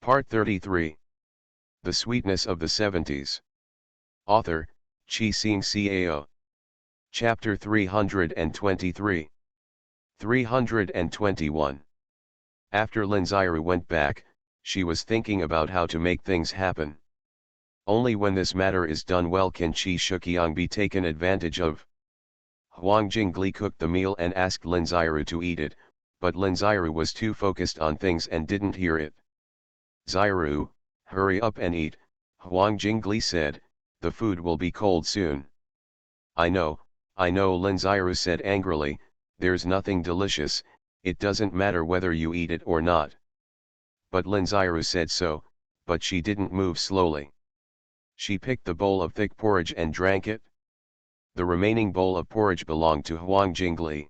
Part 33. The Sweetness of the Seventies. Author, Chi Sing Cao. Chapter 323. 321. After Linziru went back, she was thinking about how to make things happen. Only when this matter is done well can Qi Shuqiang be taken advantage of. Huang Jingli cooked the meal and asked Linziru to eat it, but Linziru was too focused on things and didn't hear it. Ziru, hurry up and eat, Huang Jingli said, the food will be cold soon. I know, Linziru said angrily, there's nothing delicious, it doesn't matter whether you eat it or not. But Linziru said so, but she didn't move slowly. She picked the bowl of thick porridge and drank it. The remaining bowl of porridge belonged to Huang Jingli.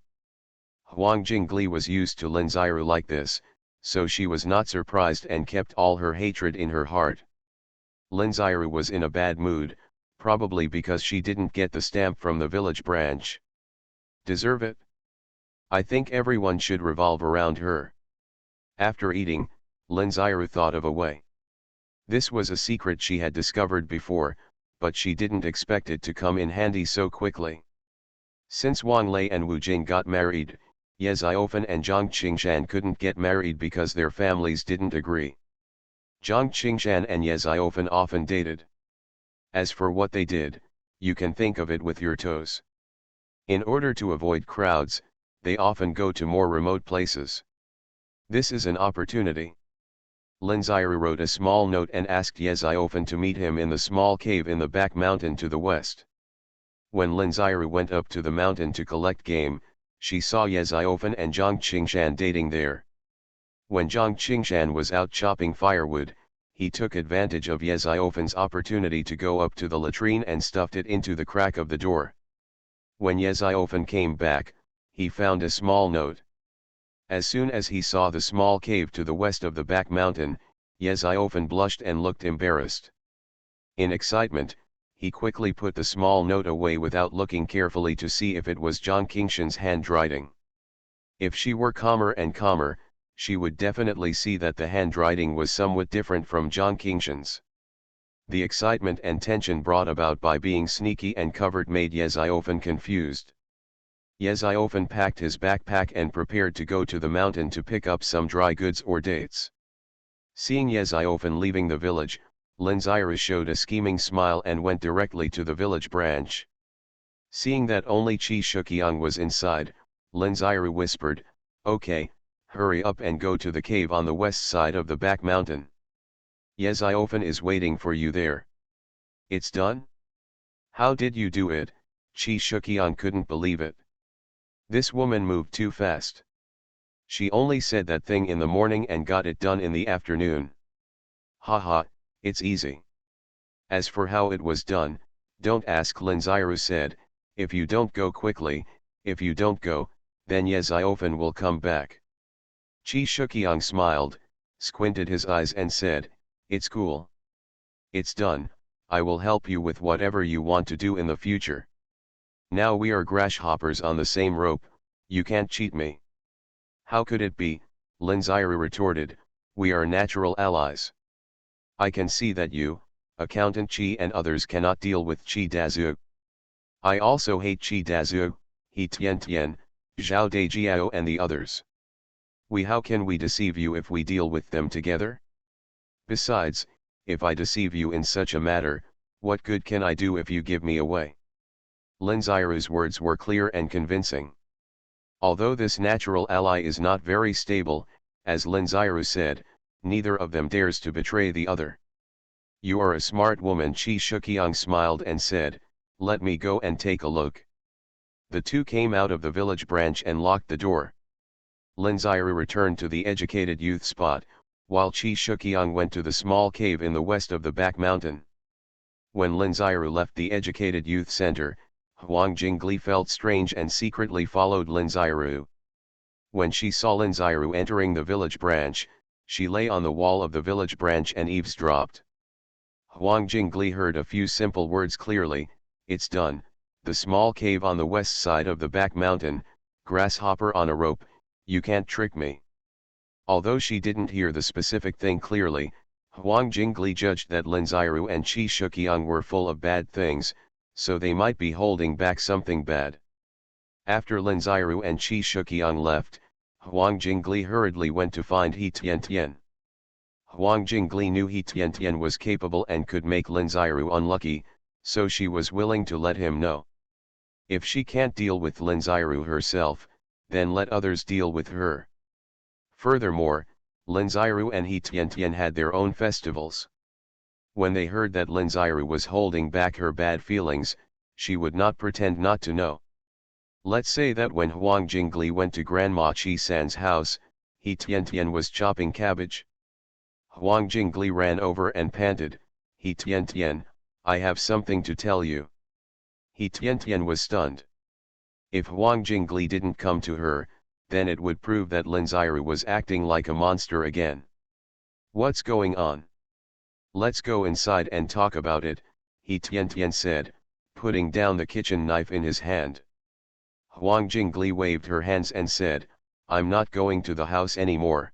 Huang Jingli was used to Linziru like this, so she was not surprised and kept all her hatred in her heart. Linziru was in a bad mood, probably because she didn't get the stamp from the village branch. Deserve it? I think everyone should revolve around her. After eating, Linziru thought of a way. This was a secret she had discovered before, but she didn't expect it to come in handy so quickly. Since Wang Lei and Wu Jing got married, Ye Xiaofan and Zhang Qingshan couldn't get married because their families didn't agree. Zhang Qingshan and Ye Xiaofan often dated. As for what they did, you can think of it with your toes. In order to avoid crowds, they often go to more remote places. This is an opportunity. Linziru wrote a small note and asked Ye Xiaofan to meet him in the small cave in the back mountain to the west. When Linziru went up to the mountain to collect game, she saw Ye Xiaofan and Zhang Qingshan dating there. When Zhang Qingshan was out chopping firewood, he took advantage of Ye Xiaofan's opportunity to go up to the latrine and stuffed it into the crack of the door. When Ye Xiaofan came back, he found a small note. As soon as he saw the small cave to the west of the back mountain, Ye Xiaofan blushed and looked embarrassed. In excitement, he quickly put the small note away without looking carefully to see if it was Zhang Qingshan's handwriting. If she were calmer and calmer, she would definitely see that the handwriting was somewhat different from Zhang Qingshan's. The excitement and tension brought about by being sneaky and covert made Ye Xiaofan confused. Ye Xiaofan packed his backpack and prepared to go to the mountain to pick up some dry goods or dates. Seeing Ye Xiaofan leaving the village, Linziru showed a scheming smile and went directly to the village branch. Seeing that only Qi Shuqiang was inside, Linziru whispered, "Okay, hurry up and go to the cave on the west side of the back mountain. Ye Xiaofan is waiting for you there." "It's done? How did you do it?" Qi Shuqiang couldn't believe it. This woman moved too fast. She only said that thing in the morning and got it done in the afternoon. "Haha, it's easy. As for how it was done, don't ask," Linziru said, "if you don't go quickly, if you don't go, then Ye Xiaofan will come back." Qi Shuqiang smiled, squinted his eyes and said, "It's cool. It's done, I will help you with whatever you want to do in the future. Now we are grasshoppers on the same rope, you can't cheat me." "How could it be?" Linziru retorted, "we are natural allies. I can see that you, Accountant Qi and others cannot deal with Qi Dazhu. I also hate Qi Dazhu, He Tian Tian, Zhao Dejiao and the others. How can we deceive you if we deal with them together? Besides, if I deceive you in such a matter, what good can I do if you give me away?" Linziru's words were clear and convincing. Although this natural ally is not very stable, as Linziru said, neither of them dares to betray the other. "You are a smart woman," Qi Shuqiang smiled and said, "let me go and take a look." The two came out of the village branch and locked the door. Linziru returned to the educated youth spot, while Qi Shuqiang went to the small cave in the west of the back mountain. When Linziru left the educated youth center, Huang Jingli felt strange and secretly followed Linziru. When she saw Linziru entering the village branch, she lay on the wall of the village branch and eavesdropped. Huang Jingli heard a few simple words clearly: "It's done, the small cave on the west side of the back mountain, grasshopper on a rope, you can't trick me." Although she didn't hear the specific thing clearly, Huang Jingli judged that Lin Xiru and Qi Shuqiang were full of bad things, so they might be holding back something bad. After Lin Xiru and Qi Shuqiang left, Huang Jingli hurriedly went to find He Tiantian. Huang Jingli knew He Tiantian was capable and could make Lin Xiru unlucky, so she was willing to let him know. If she can't deal with Lin Xiru herself, then let others deal with her. Furthermore, Lin Xiru and He Tiantian had their own festivals. When they heard that Lin Xiru was holding back her bad feelings, she would not pretend not to know. Let's say that when Huang Jingli went to Grandma Qi San's house, He Tiantian was chopping cabbage. Huang Jingli ran over and panted, "He Tiantian, I have something to tell you." He Tiantian was stunned. If Huang Jingli didn't come to her, then it would prove that Lin Xiru was acting like a monster again. "What's going on? Let's go inside and talk about it," He Tiantian said, putting down the kitchen knife in his hand. Huang Jingli waved her hands and said, "I'm not going to the house anymore.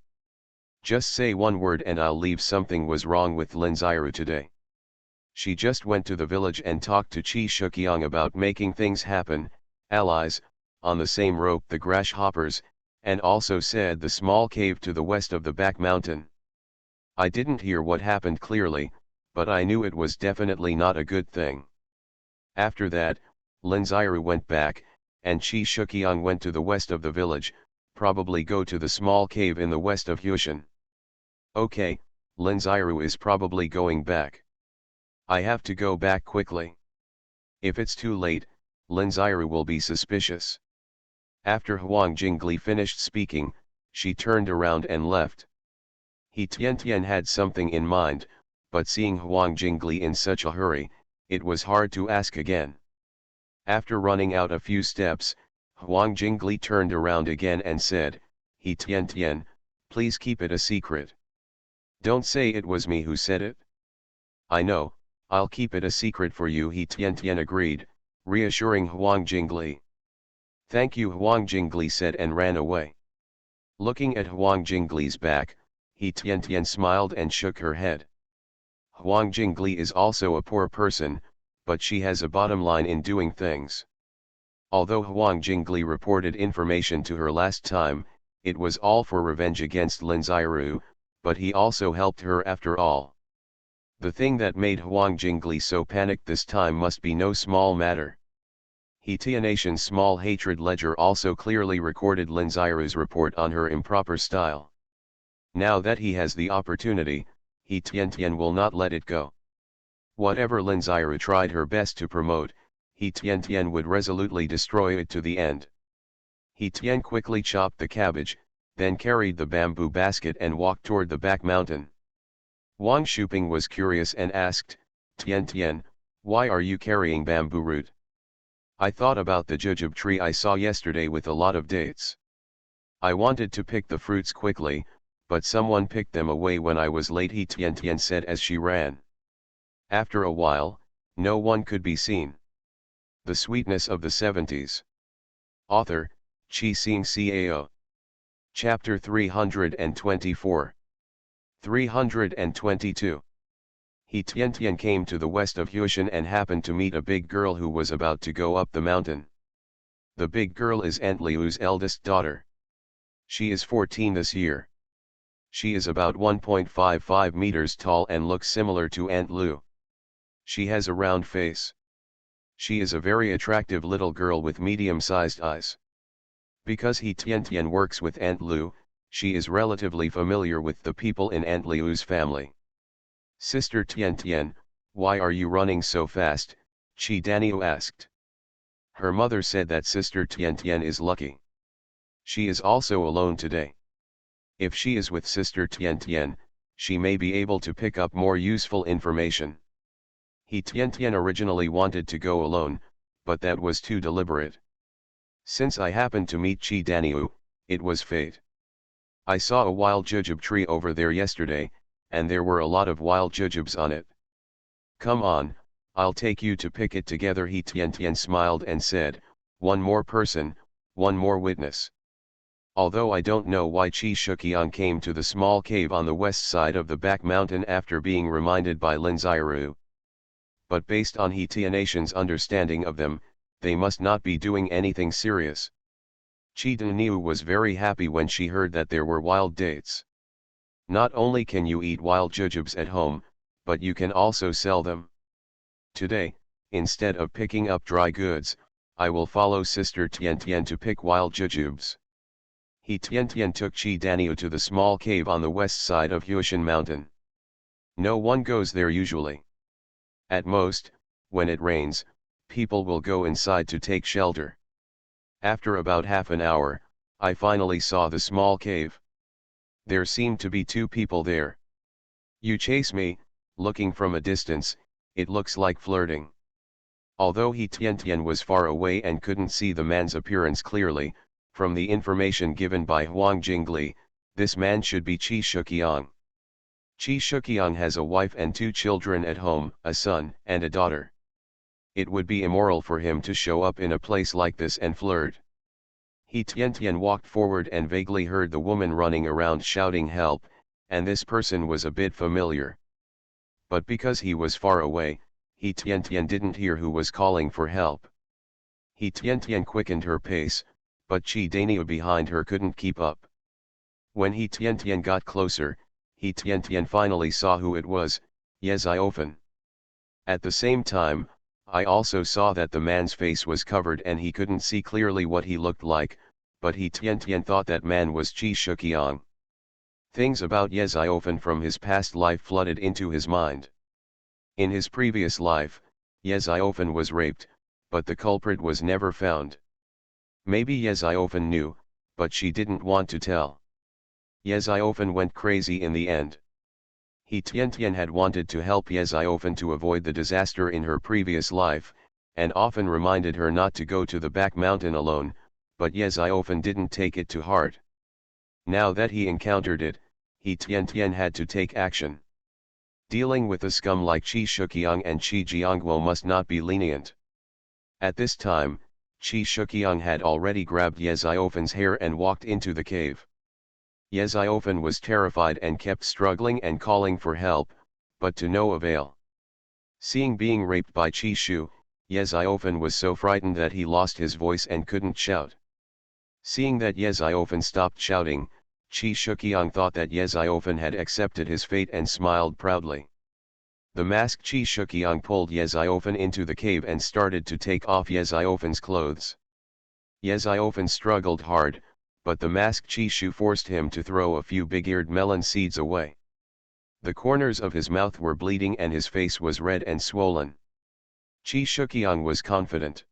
Just say one word and I'll leave. Something was wrong with Lin Xiru today. She just went to the village and talked to Qi Shuqiang about making things happen, allies, on the same rope the grasshoppers, and also said the small cave to the west of the back mountain. I didn't hear what happened clearly, but I knew it was definitely not a good thing. After that, Lin Xiru went back, and Qi Shuqiang went to the west of the village, probably go to the small cave in the west of Yushan. Okay, Lin Xiru is probably going back. I have to go back quickly. If it's too late, Lin Xiru will be suspicious." After Huang Jingli finished speaking, she turned around and left. He Tiantian had something in mind, but seeing Huang Jingli in such a hurry, it was hard to ask again. After running out a few steps, Huang Jingli turned around again and said, "He Tiantian, please keep it a secret. Don't say it was me who said it." "I know, I'll keep it a secret for you," He Tiantian agreed, reassuring Huang Jingli. "Thank you," Huang Jingli said and ran away. Looking at Huang Jingli's back, He Tiantian smiled and shook her head. Huang Jingli is also a poor person, but she has a bottom line in doing things. Although Huang Jingli reported information to her last time, it was all for revenge against Lin Xiru, but he also helped her after all. The thing that made Huang Jingli so panicked this time must be no small matter. He Tianatian's small hatred ledger also clearly recorded Lin Xiru's report on her improper style. Now that he has the opportunity, He Tiantian will not let it go. Whatever Lin Xiru tried her best to promote, He Tiantian would resolutely destroy it to the end. He Tian quickly chopped the cabbage, then carried the bamboo basket and walked toward the back mountain. Wang Shuping was curious and asked, "Tiantian, why are you carrying bamboo root?" "I thought about the jujube tree I saw yesterday with a lot of dates. I wanted to pick the fruits quickly, but someone picked them away when I was late," He Tiantian said as she ran. After a while, no one could be seen. The Sweetness of the 70s. Author, Chi Sing Cao. Chapter 324. 322. He Tiantian came to the west of Yushan and happened to meet a big girl who was about to go up the mountain. The big girl is Aunt Liu's eldest daughter. She is 14 this year. She is about 1.55 meters tall and looks similar to Aunt Liu. She has a round face. She is a very attractive little girl with medium-sized eyes. Because He Tiantian works with Aunt Liu, she is relatively familiar with the people in Aunt Liu's family. "Sister Tiantian, why are you running so fast?" Qi Daniu asked. Her mother said that Sister Tiantian is lucky. She is also alone today. If she is with Sister Tiantian, she may be able to pick up more useful information. He Tiantian originally wanted to go alone, but that was too deliberate. "Since I happened to meet Qi Daniu, it was fate. I saw a wild jujube tree over there yesterday, and there were a lot of wild jujubes on it. Come on, I'll take you to pick it together." He Tiantian smiled and said, "One more person, one more witness." Although I don't know why Chi Shukyang came to the small cave on the west side of the back mountain after being reminded by Lin Xiaoru. But based on He Tianation's understanding of them, they must not be doing anything serious. Chi Daniu was very happy when she heard that there were wild dates. Not only can you eat wild jujubes at home, but you can also sell them. Today, instead of picking up dry goods, I will follow Sister Tian Tian to pick wild jujubes. He Tian Tian took Chi Daniu to the small cave on the west side of Huishan Mountain. No one goes there usually. At most, when it rains, people will go inside to take shelter. After about half an hour, I finally saw the small cave. There seemed to be two people there. You chase me, looking from a distance, it looks like flirting. Although He Tian Tian was far away and couldn't see the man's appearance clearly, from the information given by Huang Jingli, this man should be Chi Shukyang. Chi Shukyang has a wife and two children at home, a son and a daughter. It would be immoral for him to show up in a place like this and flirt. He Tian Tian walked forward and vaguely heard the woman running around shouting help, and this person was a bit familiar. But because he was far away, He Tian Tian didn't hear who was calling for help. He Tian Tian quickened her pace, but Chi Daniu behind her couldn't keep up. When He Tian Tian got closer, He Tian Tian finally saw who it was, Ye Xiaofen. At the same time, I also saw that the man's face was covered and he couldn't see clearly what he looked like, but He Tian Tian thought that man was Chi Shukyang. Things about Ye Xiaofen from his past life flooded into his mind. In his previous life, Ye Xiaofen was raped, but the culprit was never found. Maybe Ye Xiaofen knew, but she didn't want to tell. Ye Xiaofen went crazy in the end. He Tian Tian had wanted to help Ye Xiaofen to avoid the disaster in her previous life, and often reminded her not to go to the back mountain alone, but Ye Xiaofen didn't take it to heart. Now that he encountered it, He Tian Tian had to take action. Dealing with a scum like Chi Shukyang and Chi Jiangguo must not be lenient. At this time, Chi Shukyang had already grabbed Ye Xiaofen's hair and walked into the cave. Ye Xiaofen was terrified and kept struggling and calling for help, but to no avail. Seeing being raped by Chi Shu, Ye Xiaofen was so frightened that he lost his voice and couldn't shout. Seeing that Ye Xiaofen stopped shouting, Chi Shukyang thought that Ye Xiaofen had accepted his fate and smiled proudly. The masked Chi Shukyang pulled Ye Xiaofen into the cave and started to take off Ye Xiaofen's clothes. Ye Xiaofen struggled hard, but the masked Chi Shu forced him to throw a few big-eared melon seeds away. The corners of his mouth were bleeding and his face was red and swollen. Chi Shukyang was confident.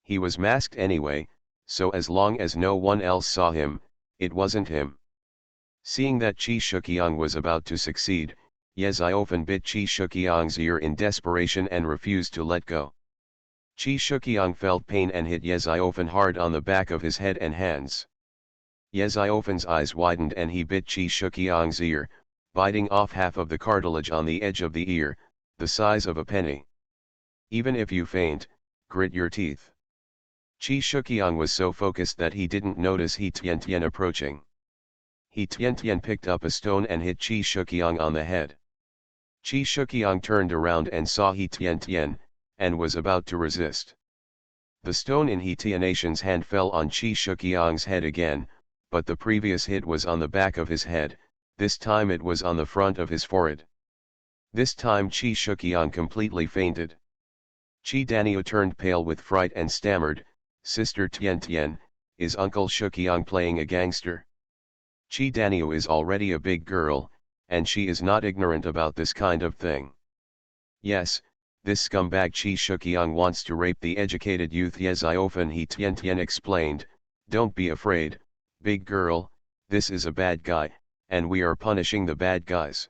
He was masked anyway, so as long as no one else saw him, it wasn't him. Seeing that Chi Shukyang was about to succeed, Ye Xiaofen bit Chi Shukyang's ear in desperation and refused to let go. Chi Shukyang felt pain and hit Ye Xiaofen hard on the back of his head and hands. Ye Xiaofen's eyes widened and he bit Chi Shukyang's ear, biting off half of the cartilage on the edge of the ear, the size of a penny. Even if you faint, grit your teeth. Chi Shukyang was so focused that he didn't notice He Tian Tian approaching. He Tian Tian picked up a stone and hit Chi Shukyang on the head. Chi Shukyang turned around and saw He Tian Tian, and was about to resist. The stone in He Tianation's hand fell on Chi Shukyang's head again, but the previous hit was on the back of his head, this time it was on the front of his forehead. This time Chi Shukyang completely fainted. Chi Daniu turned pale with fright and stammered, "Sister Tian Tian, is Uncle Shukyang playing a gangster?" Chi Daniu is already a big girl, and she is not ignorant about this kind of thing. Yes, this scumbag Chi Shukyang wants to rape the educated youth Ye Xiaofen, He Tian Tian explained. "Don't be afraid, big girl, this is a bad guy, and we are punishing the bad guys."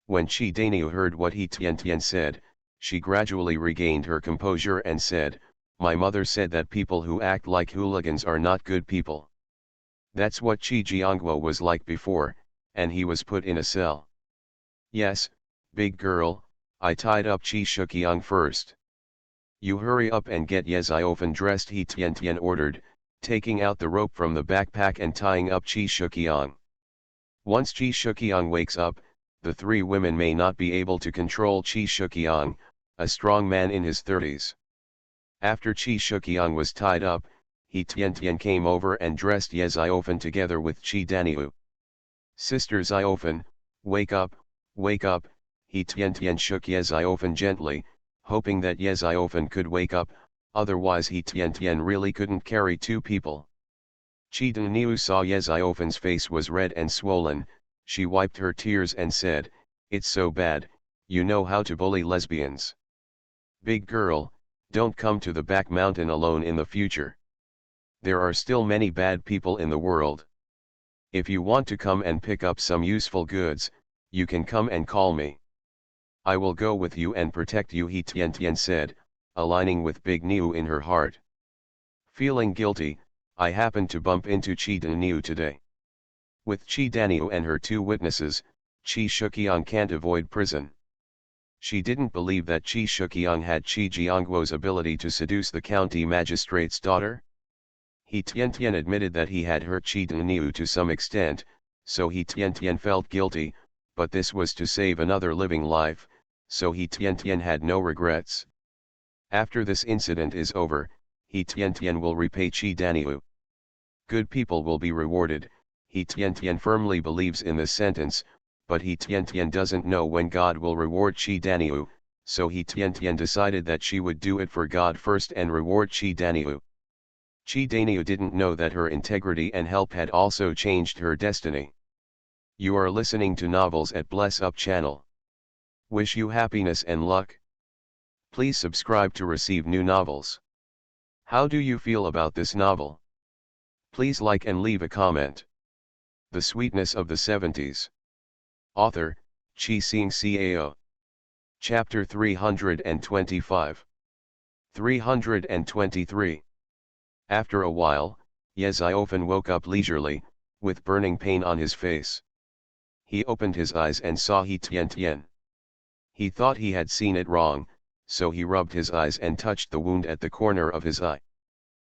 When Chi Daniu heard what He Tian Tian said, she gradually regained her composure and said, "My mother said that people who act like hooligans are not good people. That's what Chi Jiangguo was like before, and he was put in a cell." "Yes, big girl, I tied up Chi Shukyang first." "You hurry up and get Ye Xiaofen dressed," He Tian Tian ordered, taking out the rope from the backpack and tying up Chi Shukyang. Once Chi Shukyang wakes up, the three women may not be able to control Chi Shukyang, a strong man in his 30s. After Chi Shukyang was tied up, He Tian came over and dressed Ye Xiaofan together with Chi Daniu. Sister Xiaofan, wake up, He Tian shook Ye Xiaofan gently, hoping that Ye Xiaofan could wake up, otherwise He Tian really couldn't carry two people. Chi Daniu saw Ye Xiaofan's face was red and swollen. She wiped her tears and said, "It's so bad, you know how to bully lesbians. Big girl, don't come to the back mountain alone in the future. There are still many bad people in the world. If you want to come and pick up some useful goods, you can come and call me. I will go with you and protect you," He Tian said, aligning with Big Niu in her heart. Feeling guilty, I happened to bump into Chi Daniu today. With Chi Daniu and her two witnesses, Chi Shukyang can't avoid prison. She didn't believe that Chi Shukyang had Chi Jiangguo's ability to seduce the county magistrate's daughter. He Tian admitted that he had hurt Chi Daniu to some extent, so He Tian felt guilty, but this was to save another living life, so He Tian had no regrets. After this incident is over, He Tian will repay Chi Daniu. Good people will be rewarded. He Tian firmly believes in this sentence, but He Tian doesn't know when God will reward Chi Daniu, so He Tian decided that she would do it for God first and reward Chi Daniu. Chi Daniu didn't know that her integrity and help had also changed her destiny. You are listening to Novels at Bless Up channel. Wish you happiness and luck. Please subscribe to receive new novels. How do you feel about this novel? Please like and leave a comment. The Sweetness of the 70s. Author, Chi Sing Cao. Chapter 325. 323. After a while, Ye Xiaofan woke up leisurely, with burning pain on his face. He opened his eyes and saw He Tian. He thought he had seen it wrong, so he rubbed his eyes and touched the wound at the corner of his eye.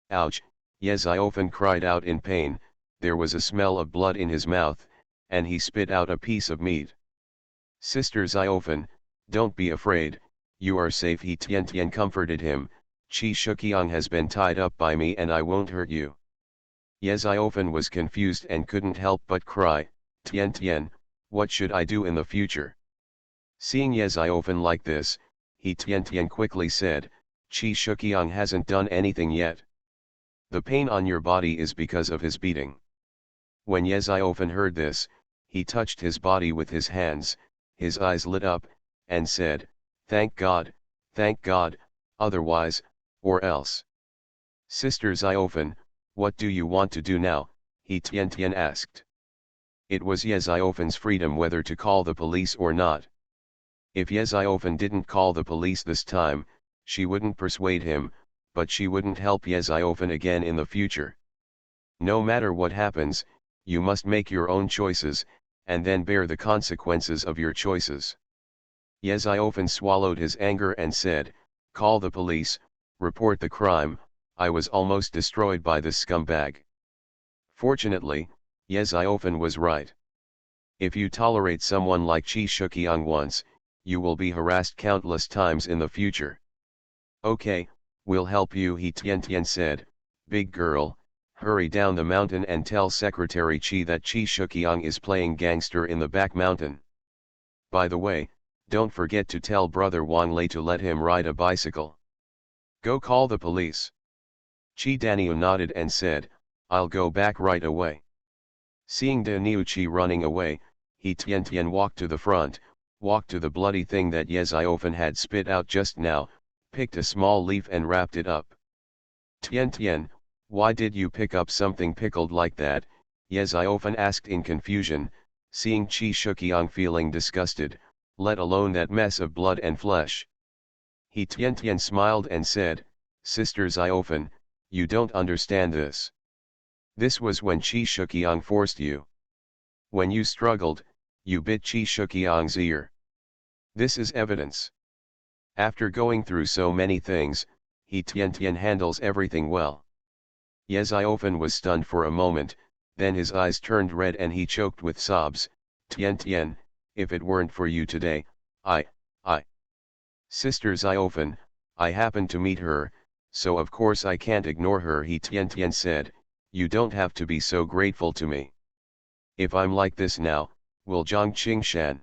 Ouch! Ye Xiaofan cried out in pain. There was a smell of blood in his mouth, and he spit out a piece of meat. Sister Xiaofan, don't be afraid, you are safe, He Tian comforted him. Chi Shukyang has been tied up by me and I won't hurt you. Ye Xiaofan was confused and couldn't help but cry, Tian, what should I do in the future? Seeing Ye Xiaofan like this, He Tian quickly said, Chi Shukyang hasn't done anything yet. The pain on your body is because of his beating. When Ye Xiaofan heard this, he touched his body with his hands, his eyes lit up, and said, thank God, otherwise, or else. Sister Xiaofan, what do you want to do now? He Tian asked. It was Ye Xiaofan's freedom whether to call the police or not. If Ye Xiaofan didn't call the police this time, she wouldn't persuade him, but she wouldn't help Ye Xiaofan again in the future. No matter what happens, you must make your own choices, and then bear the consequences of your choices. Ye Xiaofan swallowed his anger and said, call the police, report the crime, I was almost destroyed by this scumbag. Fortunately, Ye Xiaofan was right. If you tolerate someone like Chi Shukyang once, you will be harassed countless times in the future. Okay, we'll help you, He Tian said. Big girl, hurry down the mountain and tell Secretary Chi that Chi Shukyang is playing gangster in the back mountain. By the way, don't forget to tell brother Wang Lei to let him ride a bicycle. Go call the police. Chi Daniu nodded and said, I'll go back right away. Seeing Daniu Chi running away, He Tian walked to the front, walked to the bloody thing that Ye Xiaofan had spit out just now, picked a small leaf and wrapped it up. Tian, why did you pick up something pickled like that? Ye Xiaofan asked in confusion, seeing Chi Shukyang feeling disgusted, let alone that mess of blood and flesh. He Tian smiled and said, Sister Xiaofan, you don't understand this. This was when Chi Shukyang forced you. When you struggled, you bit Chi Shukyang's ear. This is evidence. After going through so many things, He Tian handles everything well. Yeziofen was stunned for a moment, then his eyes turned red and he choked with sobs. Tien Tien, if it weren't for you today, I. Sister Ziofen, I happened to meet her, so of course I can't ignore her. He Tien Tien said, you don't have to be so grateful to me. If I'm like this now, will Zhang Qingshan?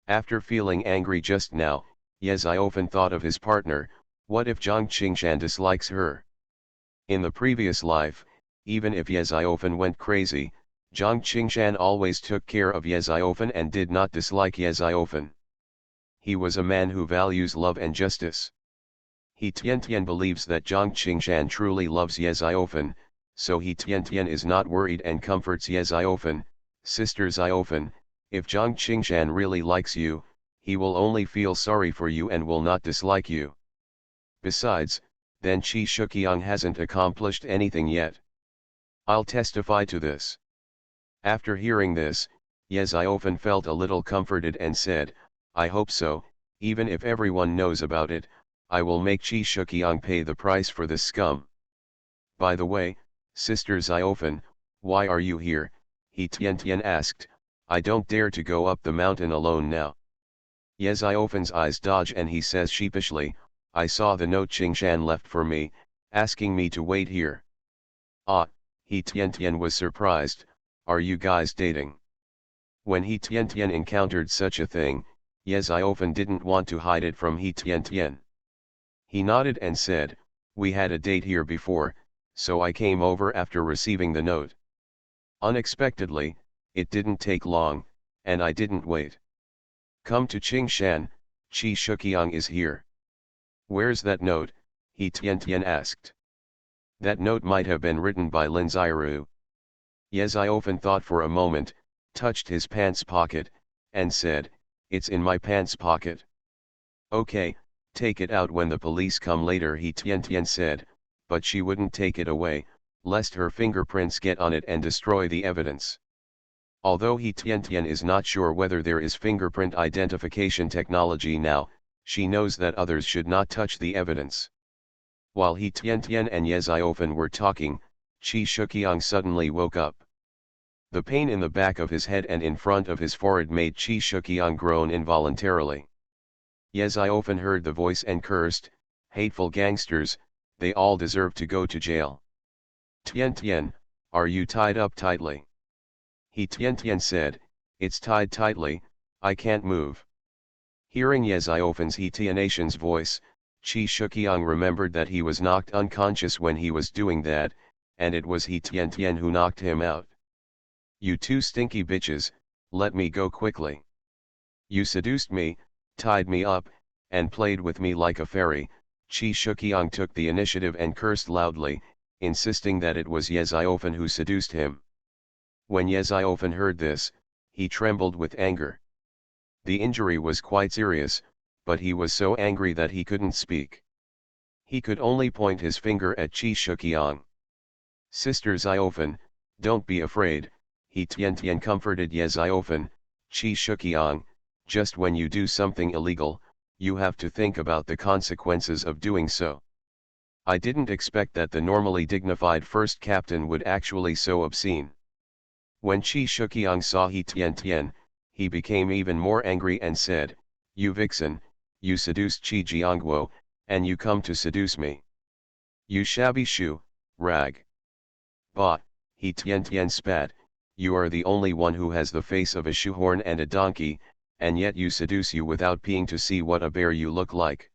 After feeling angry just now, Yeziofen thought of his partner. What if Zhang Qingshan dislikes her? In the previous life, even if Yeziofen went crazy, Zhang Qingshan always took care of Yeziofen and did not dislike Yeziofen. He was a man who values love and justice. He Tien Tien believes that Zhang Qingshan truly loves Yeziofen, so He Tien Tien is not worried and comforts Yeziofen. Sister Ziofen, if Zhang Qingshan really likes you, he will only feel sorry for you and will not dislike you. Besides, then Qi Shuqiang hasn't accomplished anything yet. I'll testify to this. After hearing this, Yeziofen felt a little comforted and said, I hope so. Even if everyone knows about it, I will make Qi Shuqiang pay the price for this scum. By the way, Sister Ziofen, why are you here? He Tien Tien asked. I don't dare to go up the mountain alone now. Yeziofen's eyes dodge and he says sheepishly, I saw the note Qingshan left for me, asking me to wait here. Ah, He Tien Tien was surprised. Are you guys dating? When He Tien Tien encountered such a thing, Yeziofen didn't want to hide it from He Tien Tien. He nodded and said, we had a date here before, so I came over after receiving the note. Unexpectedly, it didn't take long, and I didn't wait. Come to Qingshan, Qi Shuqiang is here. Where's that note? He Tien Tien asked. That note might have been written by Lin Xiru. Yeziofen thought for a moment, touched his pants pocket, and said, it's in my pants pocket. Okay, take it out when the police come later. He Tien Tien said, but she wouldn't take it away, lest her fingerprints get on it and destroy the evidence. Although He Tien Tien is not sure whether there is fingerprint identification technology now, she knows that others should not touch the evidence. While He Tien Tien and Yeziofen were talking, Qi Shuqiang suddenly woke up. The pain in the back of his head and in front of his forehead made Qi Shuqiang groan involuntarily. Yeziofen heard the voice and cursed, hateful gangsters, they all deserve to go to jail. Tien Tien, are you tied up tightly? He Tien Tien said, it's tied tightly, I can't move. Hearing Yeziofen's He Tianation's voice, Qi Shuqiang remembered that he was knocked unconscious when he was doing that, and it was He Tien Tien who knocked him out. You two stinky bitches, let me go quickly. You seduced me, tied me up, and played with me like a fairy. Qi Shuqiang took the initiative and cursed loudly, insisting that it was Yeziofen who seduced him. When Yeziofen heard this, he trembled with anger. The injury was quite serious, but he was so angry that he couldn't speak. He could only point his finger at Qi Shuqiang. Sister Ziofen, don't be afraid, He Tien Tien comforted Yeziofen. Qi Shuqiang, just when you do something illegal, you have to think about the consequences of doing so. I didn't expect that the normally dignified first captain would actually so obscene. When Qi Shuqiang saw He Tien Tien, he became even more angry and said, you vixen, you seduced Qi Jiangguo, and you come to seduce me. You shabby shoe, rag. Bah, He Tien Tien spat, you are the only one who has the face of a shoehorn and a donkey, and yet you seduce you without peeing to see what a bear you look like.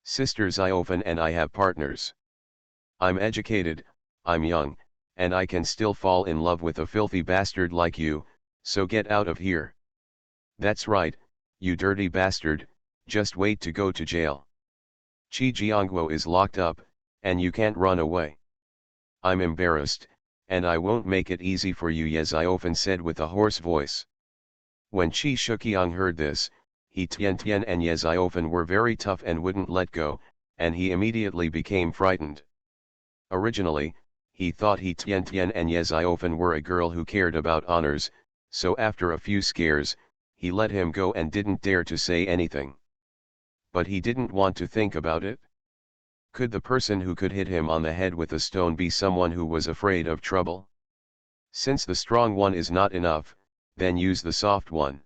Sister Ziofen and I have partners. I'm educated, I'm young, and I can still fall in love with a filthy bastard like you, so get out of here. That's right, you dirty bastard, just wait to go to jail. Qi Jiangguo is locked up, and you can't run away. I'm embarrassed, and I won't make it easy for you, Yeziofen said with a hoarse voice. When Qi Shuqiang heard this, He Tien Tien and Yeziofen were very tough and wouldn't let go, and he immediately became frightened. Originally, he thought He Tien Tien and Yeziofen were a girl who cared about honors, so after a few scares, he let him go and didn't dare to say anything. But he didn't want to think about it. Could the person who could hit him on the head with a stone be someone who was afraid of trouble? Since the strong one is not enough, then use the soft one.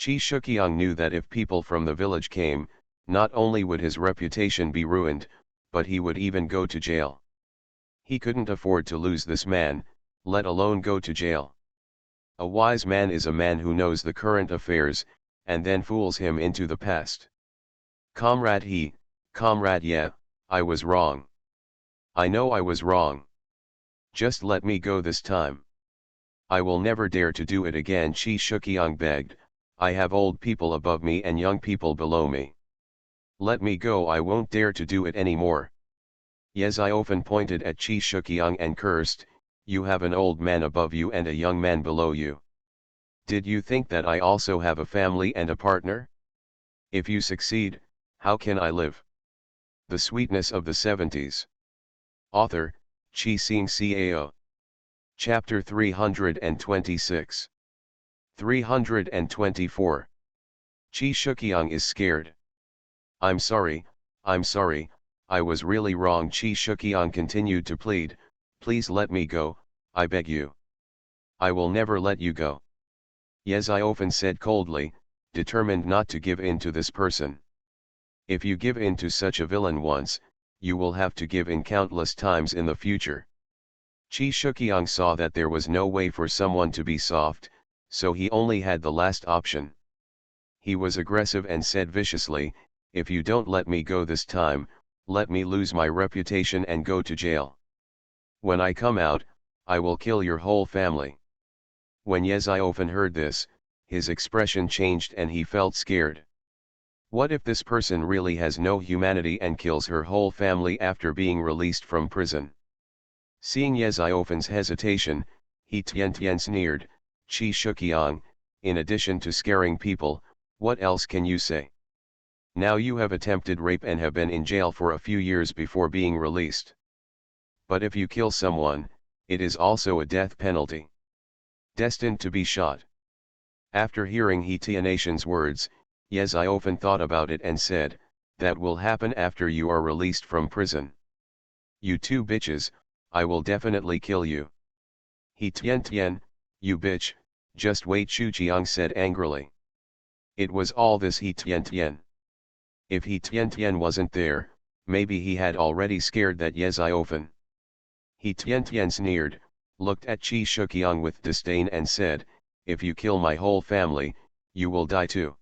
Chi Shukyang knew that if people from the village came, not only would his reputation be ruined, but he would even go to jail. He couldn't afford to lose this man, let alone go to jail. A wise man is a man who knows the current affairs, and then fools him into the past. Comrade yeah, I was wrong. I know I was wrong. Just let me go this time. I will never dare to do it again, Chi Shukyang begged. I have old people above me and young people below me. Let me go, I won't dare to do it anymore. Ye Ziofen pointed at Chi Shukyang and cursed, you have an old man above you and a young man below you. Did you think that I also have a family and a partner? If you succeed, how can I live? The Sweetness of the 70s. Author, Chi Sing Cao. Chapter 326. 324. Chi Shukyang is scared. I'm sorry, I was really wrong. Chi Shukyang continued to plead, please let me go, I beg you. I will never let you go. Ye Ziofen said coldly, determined not to give in to this person. If you give in to such a villain once, you will have to give in countless times in the future. Chi Shukyang saw that there was no way for someone to be soft, so he only had the last option. He was aggressive and said viciously, if you don't let me go this time, let me lose my reputation and go to jail. When I come out, I will kill your whole family. When Ye Ziofen heard this, his expression changed and he felt scared. What if this person really has no humanity and kills her whole family after being released from prison? Seeing Ye Ziofen's hesitation, he Tian sneered, Chi Shukyang, in addition to scaring people, what else can you say? Now you have attempted rape and have been in jail for a few years before being released. But if you kill someone, it is also a death penalty. Destined to be shot. After hearing He Tianation's words, Ye Ziofen thought about it and said, that will happen after you are released from prison. You two bitches, I will definitely kill you. He Tian, you bitch, just wait, Shukyang said angrily. It was all this He Tian. If He Tian wasn't there, maybe he had already scared that Ye Ziofen. He Tian sneered, looked at Chi Shukyang with disdain and said, if you kill my whole family, you will die too.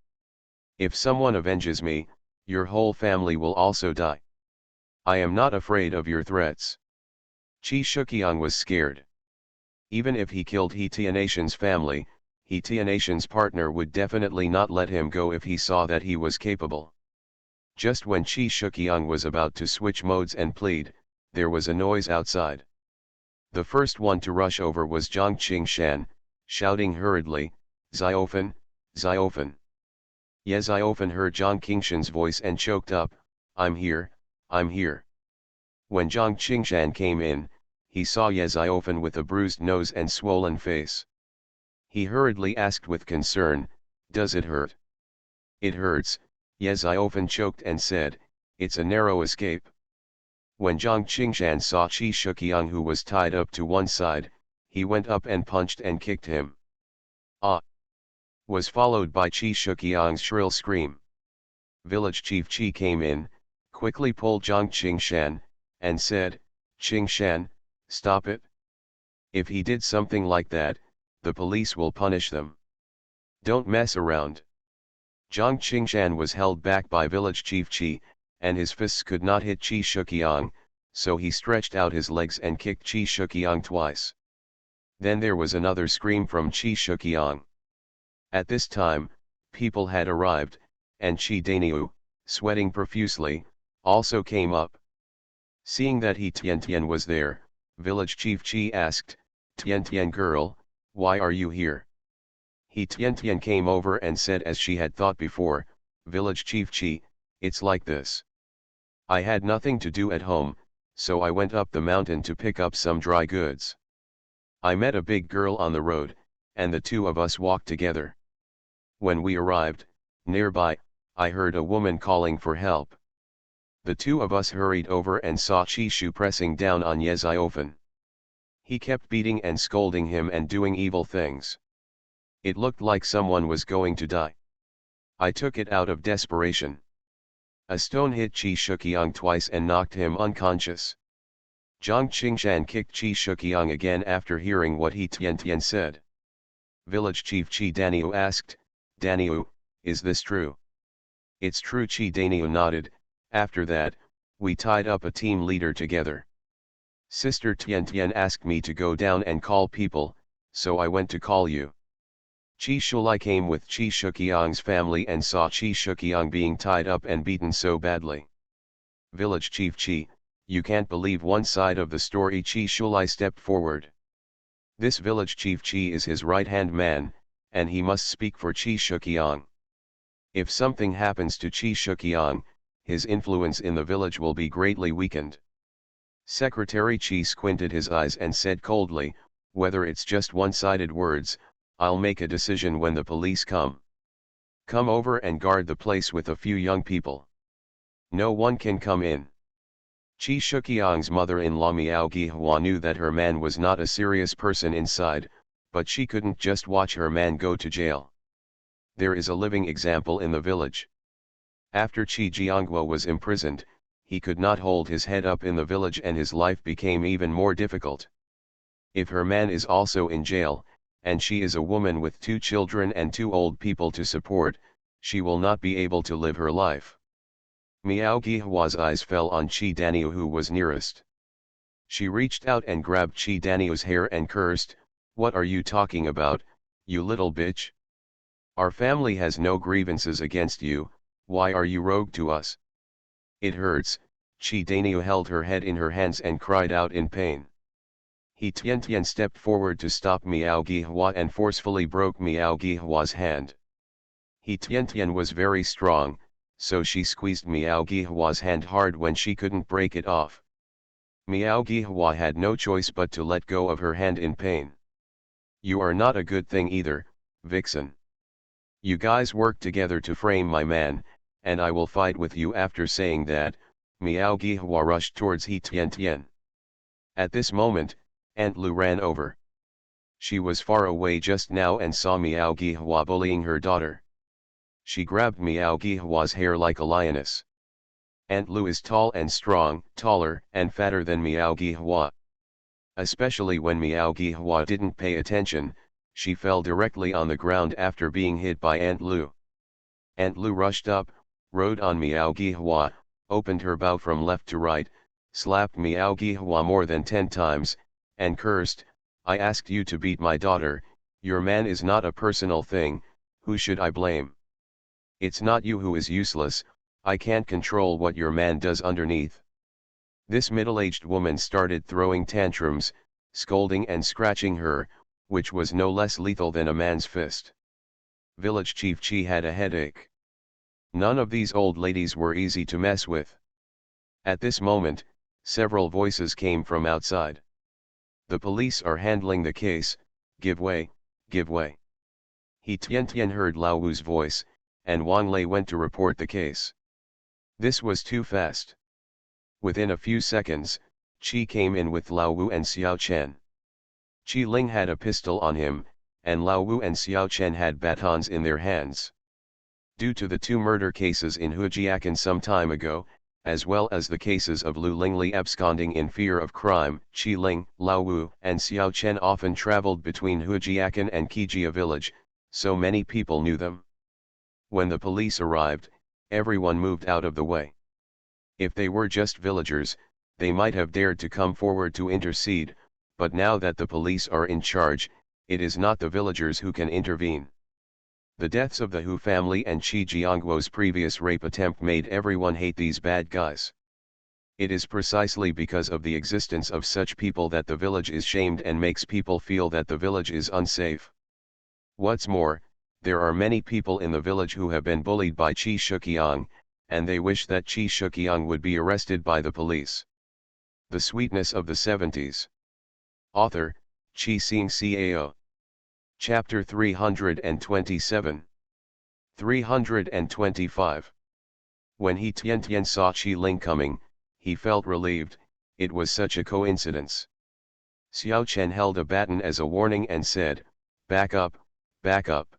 If someone avenges me, your whole family will also die. I am not afraid of your threats. Chi Shukyang was scared. Even if he killed He Tianation's family, He Tianation's partner would definitely not let him go if he saw that he was capable. Just when Chi Shukyang was about to switch modes and plead, there was a noise outside. The first one to rush over was Zhang Qingshan, shouting hurriedly, Ziofen, Ziofen. Ye Ziofen heard Zhang Qingshan's voice and choked up, I'm here, I'm here. When Zhang Qingshan came in, he saw Ye Ziofen with a bruised nose and swollen face. He hurriedly asked with concern, does it hurt? It hurts, Ye Ziofen choked and said, it's a narrow escape. When Zhang Qingshan saw Chi Shukyang who was tied up to one side, he went up and punched and kicked him. Ah! Was followed by Chi Shukyang's shrill scream. Village Chief Chi came in, quickly pulled Zhang Qingshan, and said, Qingshan, stop it. If he did something like that, the police will punish them. Don't mess around. Zhang Qingshan was held back by Village Chief Chi, and his fists could not hit Chi Shukyang, so he stretched out his legs and kicked Chi Shukyang twice. Then there was another scream from Chi Shukyang. At this time, people had arrived, and Chi Daniu, sweating profusely, also came up. Seeing that He Tian was there, Village Chief Chi asked, Tian girl, why are you here? He Tian came over and said as she had thought before, Village Chief Chi, it's like this. I had nothing to do at home, so I went up the mountain to pick up some dry goods. I met a big girl on the road, and the two of us walked together. When we arrived, nearby, I heard a woman calling for help. The two of us hurried over and saw Chishu pressing down on Yeziofen. He kept beating and scolding him and doing evil things. It looked like someone was going to die. I took it out of desperation. A stone hit Chi Shukyang twice and knocked him unconscious. Zhang Qingshan kicked Chi Shukyang again after hearing what he Tian said. Village Chief Chi Daniu asked, "Daniu, is this true?" "It's true," Chi Daniu nodded. "After that, we tied up a team leader together. Sister Tian asked me to go down and call people, so I went to call you." Chi Shulai came with Chi Shukyang's family and saw Chi Shukyang being tied up and beaten so badly. Village Chief Chi, you can't believe one side of the story. Chi Shulai stepped forward. This village Chief Chi is his right-hand man, and he must speak for Chi Shukyang. If something happens to Chi Shukyang, his influence in the village will be greatly weakened. Secretary Chi squinted his eyes and said coldly, "Whether it's just one-sided words, I'll make a decision when the police come. Come over and guard the place with a few young people. No one can come in." Chi Shukyang's mother-in-law Miao Gihua knew that her man was not a serious person inside, but she couldn't just watch her man go to jail. There is a living example in the village. After Chi Jianghua was imprisoned, he could not hold his head up in the village and his life became even more difficult. If her man is also in jail, and she is a woman with 2 children and 2 old people to support, she will not be able to live her life. Miao Gihua's eyes fell on Chi Daniu, who was nearest. She reached out and grabbed Chi Daniu's hair and cursed, "What are you talking about, you little bitch? Our family has no grievances against you, why are you rogue to us?" "It hurts." Chi Daniu held her head in her hands and cried out in pain. He Tian stepped forward to stop Miao Gihua and forcefully broke Miao Gihua's hand. He Tian was very strong, so she squeezed Miao Gihua's hand hard when she couldn't break it off. Miao Gihua had no choice but to let go of her hand in pain. "You are not a good thing either, Vixen. You guys work together to frame my man, and I will fight with you." After saying that, Miao Gihua rushed towards He Tian. At this moment, Aunt Lu ran over. She was far away just now and saw Miao Gihua bullying her daughter. She grabbed Miao Gihua's hair like a lioness. Aunt Lu is tall and strong, taller and fatter than Miao Gihua. Especially when Miao Gihua didn't pay attention, she fell directly on the ground after being hit by Aunt Lu. Aunt Lu rushed up, rode on Miao Gihua, opened her bow from left to right, slapped Miao Gihua more than 10 times, and cursed, "I asked you to beat my daughter, your man is not a personal thing, who should I blame? It's not you who is useless, I can't control what your man does underneath." This middle-aged woman started throwing tantrums, scolding and scratching her, which was no less lethal than a man's fist. Village Chief Chi had a headache. None of these old ladies were easy to mess with. At this moment, several voices came from outside. "The police are handling the case, give way, give way." He Tian heard Lao Wu's voice, and Wang Lei went to report the case. This was too fast. Within a few seconds, Qi came in with Lao Wu and Xiao Chen. Qi Ling had a pistol on him, and Lao Wu and Xiao Chen had batons in their hands. Due to the 2 murder cases in Hujiakan some time ago, as well as the cases of Lu Lingli absconding in fear of crime, Qi Ling, Lao Wu and Xiao Chen often traveled between Hujiakan and Kijia village, so many people knew them. When the police arrived, everyone moved out of the way. If they were just villagers, they might have dared to come forward to intercede, but now that the police are in charge, it is not the villagers who can intervene. The deaths of the Hu family and Chi Jiangguo's previous rape attempt made everyone hate these bad guys. It is precisely because of the existence of such people that the village is shamed and makes people feel that the village is unsafe. What's more, there are many people in the village who have been bullied by Chi Shukyang, and they wish that Chi Shukyang would be arrested by the police. The Sweetness of the 70s. Author, Chi Sing Cao. Chapter 327. 325. When he Tian saw Qi Ling coming, he felt relieved, it was such a coincidence. Xiao Chen held a baton as a warning and said, back up, back up.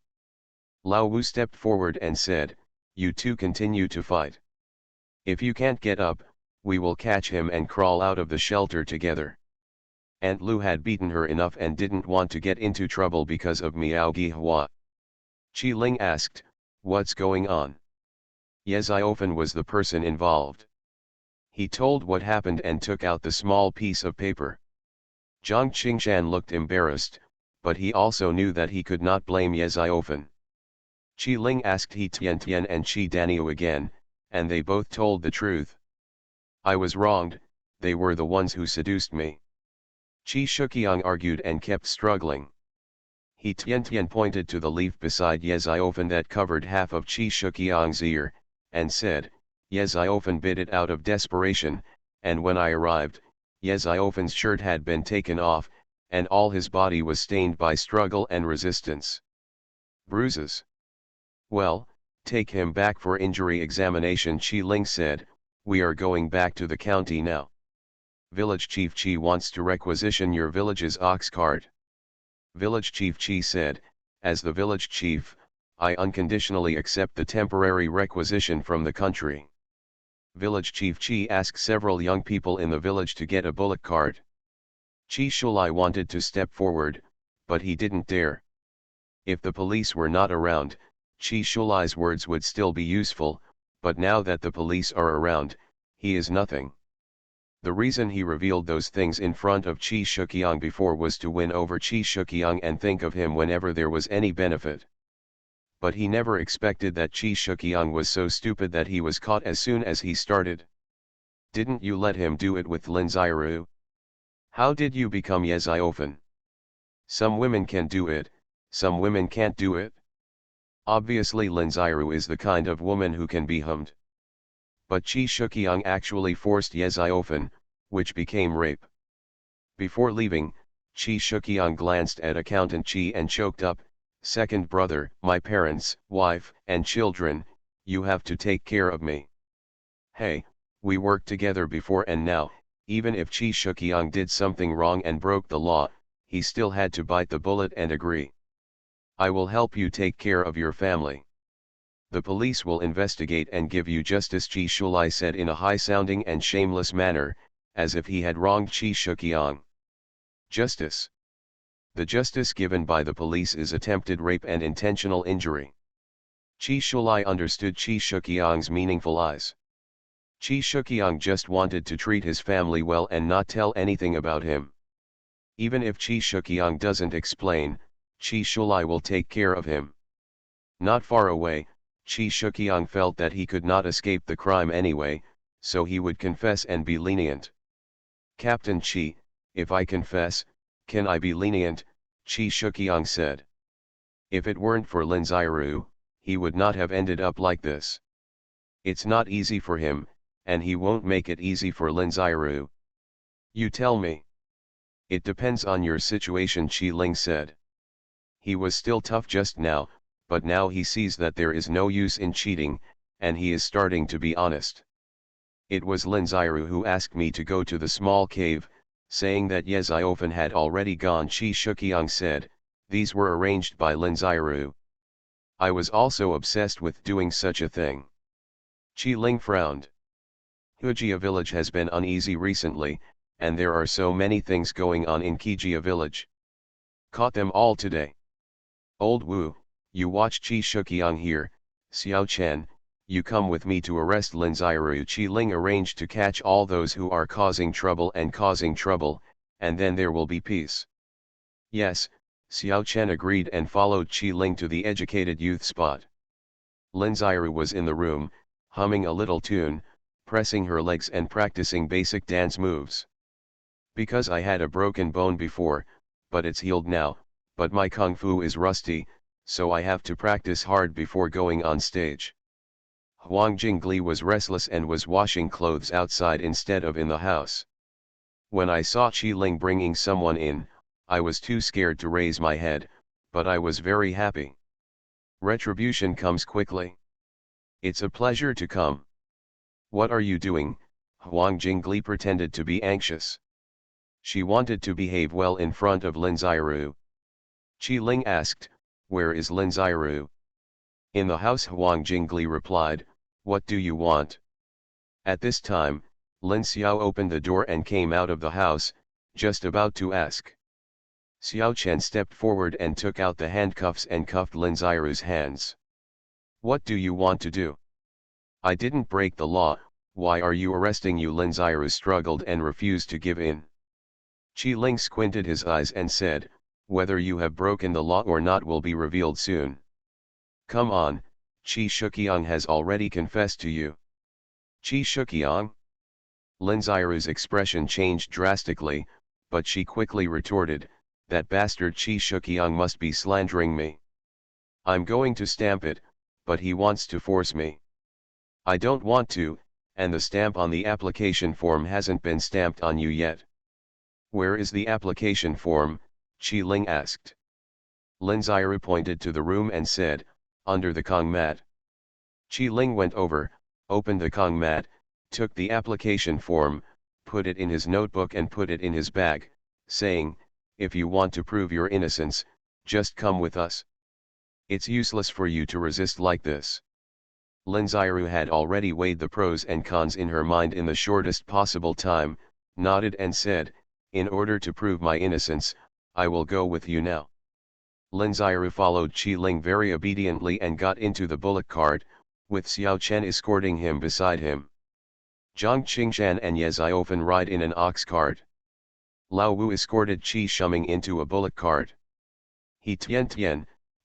Lao Wu stepped forward and said, you two continue to fight. If you can't get up, we will catch him and crawl out of the shelter together. Aunt Lu had beaten her enough and didn't want to get into trouble because of Miao Gihua. Qi Ling asked, what's going on? Ye Xiaofan was the person involved. He told what happened and took out the small piece of paper. Zhang Qingshan looked embarrassed, but he also knew that he could not blame Ye Xiaofan. Qi Ling asked He Tian and Qi Daniu again, and they both told the truth. I was wronged, they were the ones who seduced me. Qi Shuqiang argued and kept struggling. He Tian pointed to the leaf beside Ye Xiaofan that covered half of Qi Shuqiang's ear, and said, Ye Xiaofan bit it out of desperation, and when I arrived, Ye Xiaofan's shirt had been taken off, and all his body was stained by struggle and resistance. Bruises. Well, take him back for injury examination, Qi Ling said, we are going back to the county now. Village Chief Qi wants to requisition your village's ox cart. Village Chief Qi said, as the village chief, I unconditionally accept the temporary requisition from the country. Village Chief Qi asked several young people in the village to get a bullock cart. Qi Shulai wanted to step forward, but he didn't dare. If the police were not around, Qi Shulai's words would still be useful, but now that the police are around, he is nothing. The reason he revealed those things in front of Qi Shuqiang before was to win over Qi Shuqiang and think of him whenever there was any benefit. But he never expected that Qi Shuqiang was so stupid that he was caught as soon as he started. Didn't you let him do it with Lin Xiaoru? How did you become Ye Xiaofan? Some women can do it, some women can't do it. Obviously Lin Xiaoru is the kind of woman who can be hummed. But Qi Shuqiang actually forced Ye Xiaofan, which became rape. Before leaving, Qi Shuqiang glanced at accountant Qi and choked up, second brother, my parents, wife, and children, you have to take care of me. Hey, we worked together before and now, even if Qi Shuqiang did something wrong and broke the law, he still had to bite the bullet and agree. I will help you take care of your family. The police will investigate and give you justice, Qi Shulai said in a high-sounding and shameless manner, as if he had wronged Qi Shuqiang. Justice. The justice given by the police is attempted rape and intentional injury. Qi Shulai understood Qi Shuqiang's meaningful eyes. Qi Shuqiang just wanted to treat his family well and not tell anything about him. Even if Qi Shuqiang doesn't explain, Qi Shulai will take care of him. Not far away, Qi Shuqiang felt that he could not escape the crime anyway, so he would confess and be lenient. Captain Qi, if I confess, can I be lenient? Qi Shuqiang said. If it weren't for Lin Xiaoru, he would not have ended up like this. It's not easy for him, and he won't make it easy for Lin Xiaoru. You tell me. It depends on your situation, Qi Ling said. He was still tough just now, but now he sees that there is no use in cheating, and he is starting to be honest. It was Lin Xiaoru who asked me to go to the small cave, saying that Ye Xiaofan had already gone. Qi Shuqiang said, these were arranged by Lin Xiaoru. I was also obsessed with doing such a thing. Qi Ling frowned. Hujia village has been uneasy recently, and there are so many things going on in Kijia village. Caught them all today. Old Wu, you watch Qi Shuqiang here, Xiao Chen, you come with me to arrest Lin Xiaoru. Qi Ling arranged to catch all those who are causing trouble, and then there will be peace. Yes, Xiao Chen agreed and followed Qi Ling to the educated youth spot. Lin Xiaoru was in the room, humming a little tune, pressing her legs and practicing basic dance moves. Because I had a broken bone before, but it's healed now, but my kung fu is rusty, so I have to practice hard before going on stage. Huang Jingli was restless and was washing clothes outside instead of in the house. When I saw Qi Ling bringing someone in, I was too scared to raise my head, but I was very happy. Retribution comes quickly. It's a pleasure to come. What are you doing? Huang Jingli pretended to be anxious. She wanted to behave well in front of Lin Xiaoru. Qi Ling asked, "Where is Lin Xiaoru?" "In the house," Huang Jingli replied. "What do you want?" At this time, Lin Xiao opened the door and came out of the house, just about to ask. Xiao Chen stepped forward and took out the handcuffs and cuffed Lin Xiaoru's hands. "What do you want to do? I didn't break the law, why are you arresting you?" Lin Xiaoru struggled and refused to give in. Qi Ling squinted his eyes and said, "Whether you have broken the law or not will be revealed soon. Come on, Qi Shuqiang has already confessed to you." "Qi Shuqiang?" Lin Xiaoru's expression changed drastically, but she quickly retorted, "That bastard Qi Shuqiang must be slandering me. I'm going to stamp it, but he wants to force me. I don't want to, and the stamp on the application form hasn't been stamped on you yet." "Where is the application form?" Qi Ling asked. Lin Xiaoru pointed to the room and said, "Under the Kong mat." Qi Ling went over, opened the Kong mat, took the application form, put it in his notebook and put it in his bag, saying, "If you want to prove your innocence, just come with us. It's useless for you to resist like this." Lin Xiaoru had already weighed the pros and cons in her mind in the shortest possible time, nodded and said, "In order to prove my innocence, I will go with you now." Lin Xiaoru followed Qi Ling very obediently and got into the bullock cart, with Xiao Chen escorting him beside him. Zhang Qingshan and Ye Ziofen ride in an ox cart. Lao Wu escorted Qi Shuming into a bullock cart. He Tian,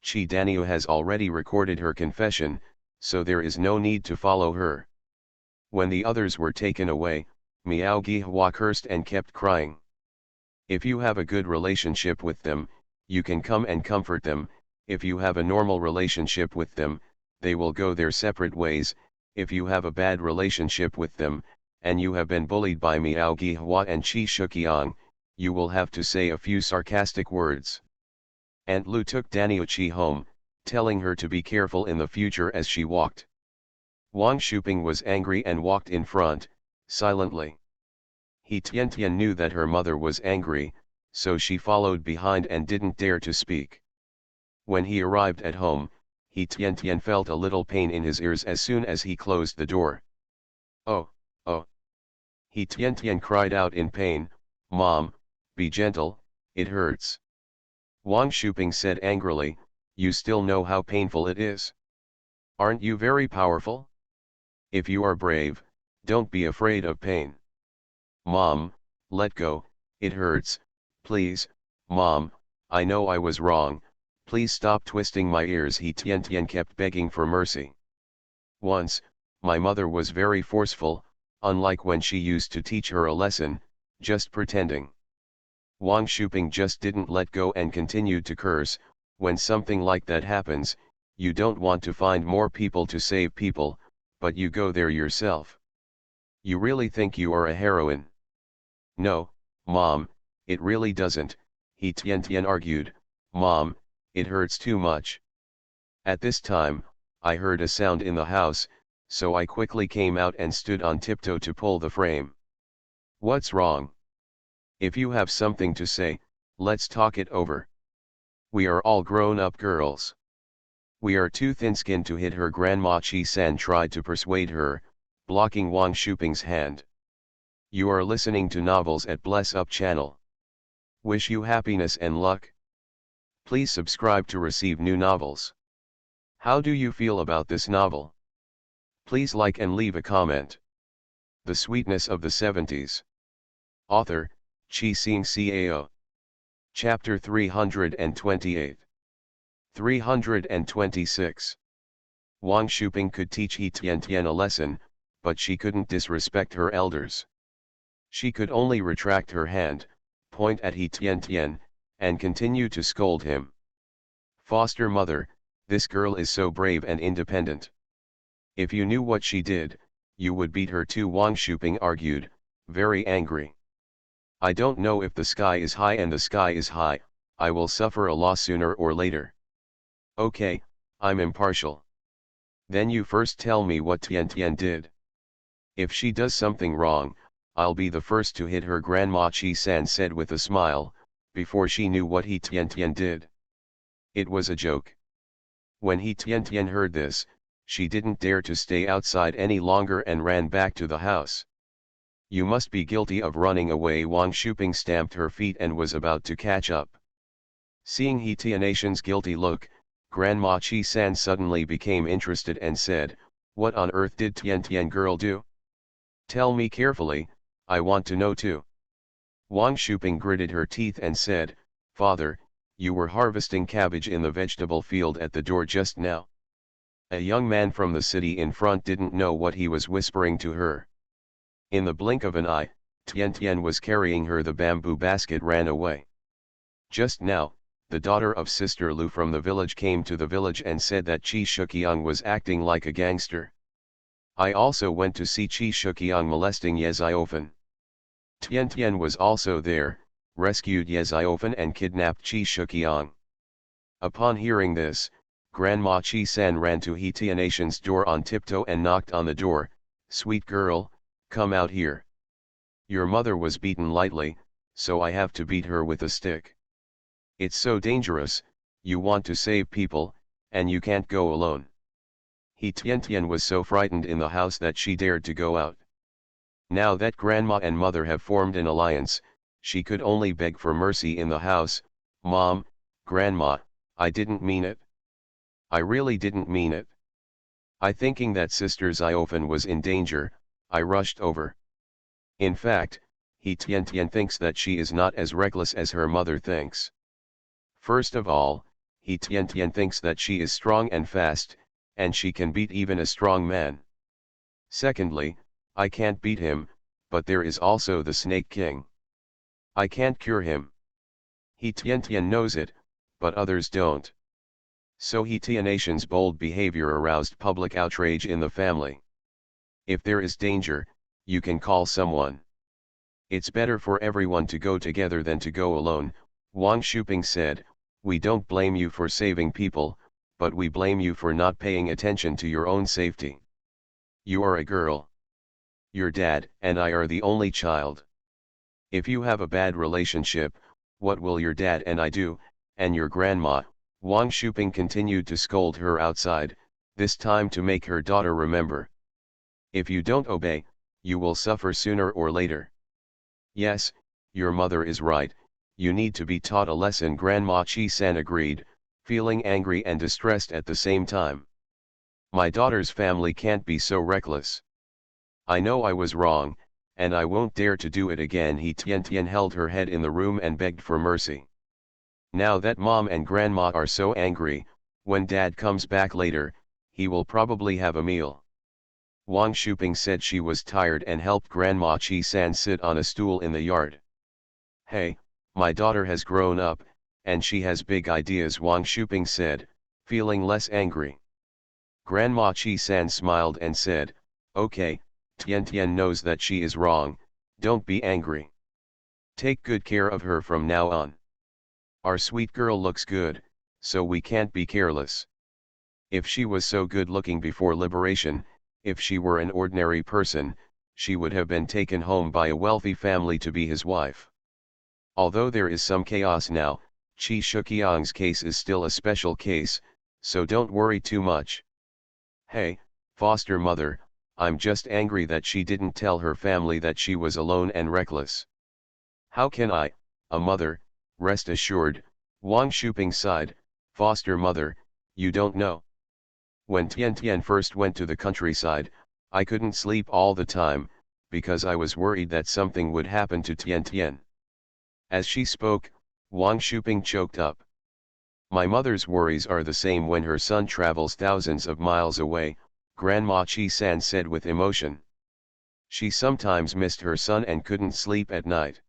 Qi Daniu has already recorded her confession, so there is no need to follow her. When the others were taken away, Miao Gihua cursed and kept crying. If you have a good relationship with them, you can come and comfort them. If you have a normal relationship with them, they will go their separate ways. If you have a bad relationship with them, and you have been bullied by Miao Gihua and Qi Shuqiang, you will have to say a few sarcastic words. Aunt Lu took Daniuchi home, telling her to be careful in the future as she walked. Wang Shuping was angry and walked in front, silently. He Tian knew that her mother was angry, so she followed behind and didn't dare to speak. When he arrived at home, He Tian felt a little pain in his ears as soon as he closed the door. "Oh, oh!" He Tian cried out in pain, "Mom, be gentle, it hurts." Wang Shuping said angrily, "You still know how painful it is? Aren't you very powerful? If you are brave, don't be afraid of pain." "Mom, let go, it hurts, please, Mom, I know I was wrong, please stop twisting my ears." He Tian kept begging for mercy. "Once, my mother was very forceful, unlike when she used to teach her a lesson, just pretending." Wang Shuping just didn't let go and continued to curse. When something like that happens, you don't want to find more people to save people, but you go there yourself. You really think you are a heroine? "No, Mom, it really doesn't," He Tian argued. "Mom, it hurts too much." At this time, I heard a sound in the house, so I quickly came out and stood on tiptoe to pull the frame. "What's wrong? If you have something to say, let's talk it over. We are all grown-up girls. We are too thin-skinned to hit her." Grandma Chi-san tried to persuade her, blocking Wang Shuping's hand. You are listening to novels at Bless Up channel. Wish you happiness and luck. Please subscribe to receive new novels. How do you feel about this novel? Please like and leave a comment. The Sweetness of the 70s. Author, Chi Sing Cao. Chapter 328. 326. Wang Shuping could teach He Tian a lesson, but she couldn't disrespect her elders. She could only retract her hand, point at He Tian, and continue to scold him. "Foster mother, this girl is so brave and independent. If you knew what she did, you would beat her too," Wang Shuping argued, very angry. "I don't know if the sky is high and the sky is high, I will suffer a loss sooner or later. Okay, I'm impartial. Then you first tell me what Tian did." If she does something wrong, I'll be the first to hit her, Grandma Chi-san said with a smile, before she knew what He Tian did. It was a joke. When He Tian heard this, she didn't dare to stay outside any longer and ran back to the house. You must be guilty of running away. Wang Shuping stamped her feet and was about to catch up. Seeing He Tian's guilty look, Grandma Chi-san suddenly became interested and said, "What on earth did Tian girl do? Tell me carefully, I want to know too." Wang Shuping gritted her teeth and said, "Father, you were harvesting cabbage in the vegetable field at the door just now." A young man from the city in front didn't know what he was whispering to her. In the blink of an eye, Tian was carrying her. The bamboo basket ran away. Just now, the daughter of Sister Lu from the village came to the village and said that Chi Shuqiang was acting like a gangster. I also went to see Chi Shuqiang molesting Ye Xiaofan. Tian was also there, rescued Ye Xiaofan and kidnapped Chi Shuqiang. Upon hearing this, Grandma Chi-san ran to He Tian's door on tiptoe and knocked on the door. "Sweet girl, come out here. Your mother was beaten lightly, so I have to beat her with a stick. It's so dangerous, you want to save people, and you can't go alone." He Tian was so frightened in the house that she dared to go out. Now that grandma and mother have formed an alliance, she could only beg for mercy in the house. "Mom, Grandma, I didn't mean it. I really didn't mean it. Thinking that Sister Xiaofan was in danger, I rushed over. In fact, He Tian thinks that she is not as reckless as her mother thinks. First of all, He Tian thinks that she is strong and fast, and she can beat even a strong man. Secondly, I can't beat him, but there is also the Snake King. I can't cure him. He Tian knows it, but others don't. So He Tian's bold behavior aroused public outrage in the family. If there is danger, you can call someone. It's better for everyone to go together than to go alone," Wang Shuping said. "We don't blame you for saving people, but we blame you for not paying attention to your own safety. You are a girl. Your dad and I are the only child. If you have a bad relationship, what will your dad and I do, and your grandma?" Wang Shuping continued to scold her outside, this time to make her daughter remember. "If you don't obey, you will suffer sooner or later." "Yes, your mother is right, you need to be taught a lesson," Grandma Chi-san agreed, feeling angry and distressed at the same time. "My daughter's family can't be so reckless. I know I was wrong, and I won't dare to do it again." He Tian held her head in the room and begged for mercy. Now that Mom and Grandma are so angry, when Dad comes back later, he will probably have a meal. Wang Shuping said she was tired and helped Grandma Chi-san sit on a stool in the yard. "Hey, my daughter has grown up, and she has big ideas," Wang Shuping said, feeling less angry. Grandma Chi-san smiled and said, "Okay, Tian knows that she is wrong, don't be angry. Take good care of her from now on. Our sweet girl looks good, so we can't be careless. If she was so good looking before liberation, if she were an ordinary person, she would have been taken home by a wealthy family to be his wife. Although there is some chaos now, Chi Shuqiang's case is still a special case, so don't worry too much. Hey, foster mother, I'm just angry that she didn't tell her family that she was alone and reckless." "How can I, a mother, rest assured?" Wang Shuping sighed. "Foster mother, you don't know. When Tian first went to the countryside, I couldn't sleep all the time, because I was worried that something would happen to Tian." As she spoke, Wang Shuping choked up. "My mother's worries are the same when her son travels thousands of miles away," Grandma Chi-san said with emotion. She sometimes missed her son and couldn't sleep at night.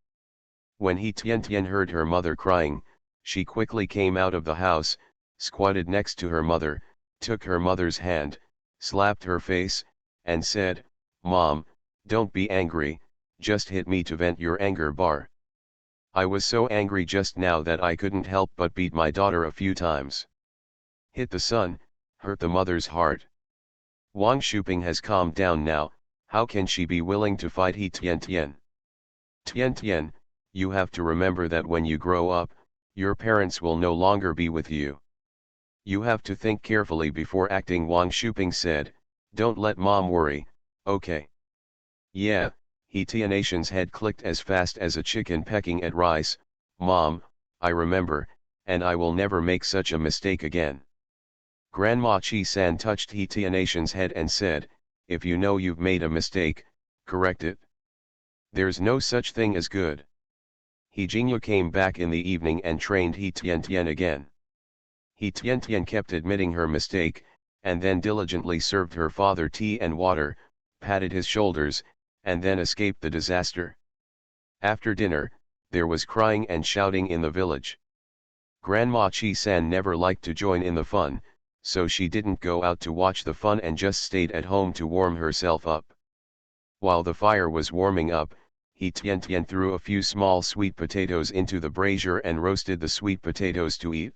When He Tian heard her mother crying, she quickly came out of the house, squatted next to her mother, took her mother's hand, slapped her face, and said, "Mom, don't be angry, just hit me to vent your anger bar. I was so angry just now that I couldn't help but beat my daughter a few times." Hit the son, hurt the mother's heart. Wang Shuping has calmed down now, How can she be willing to fight He Tian Tian? Tian Tian, you have to remember that when you grow up, your parents will no longer be with you. You have to think carefully before acting, Wang Shuping said. Don't let mom worry, okay? Yeah, He Tianation's head clicked as fast as a chicken pecking at rice. Mom, I remember, and I will never make such a mistake again. Grandma Chi-san touched He Tianation's head and said, if you know you've made a mistake, correct it. There's no such thing as good. He Jingyu came back in the evening and trained He Tian Tian again. He Tian Tian kept admitting her mistake, and then diligently served her father tea and water, patted his shoulders, and then escaped the disaster. After dinner, there was crying and shouting in the village. Grandma Chi-san never liked to join in the fun, so she didn't go out to watch the fun and just stayed at home to warm herself up. While the fire was warming up, He Tian Tian threw a few small sweet potatoes into the brazier and roasted the sweet potatoes to eat.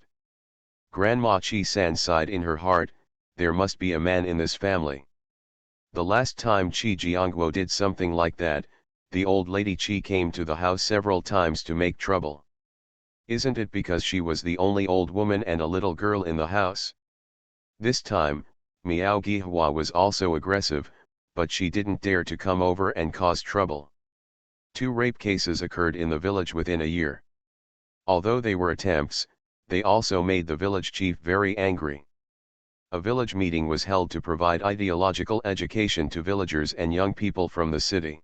Grandma Chi-san sighed in her heart, there must be a man in this family. The last time Chi Jiangguo did something like that, the old lady Chi came to the house several times to make trouble. Isn't it because she was the only old woman and a little girl in the house? This time, Miao Gihua was also aggressive, but she didn't dare to come over and cause trouble. 2 rape cases occurred in the village within a year. Although they were attempts, they also made the village chief very angry. A village meeting was held to provide ideological education to villagers and young people from the city.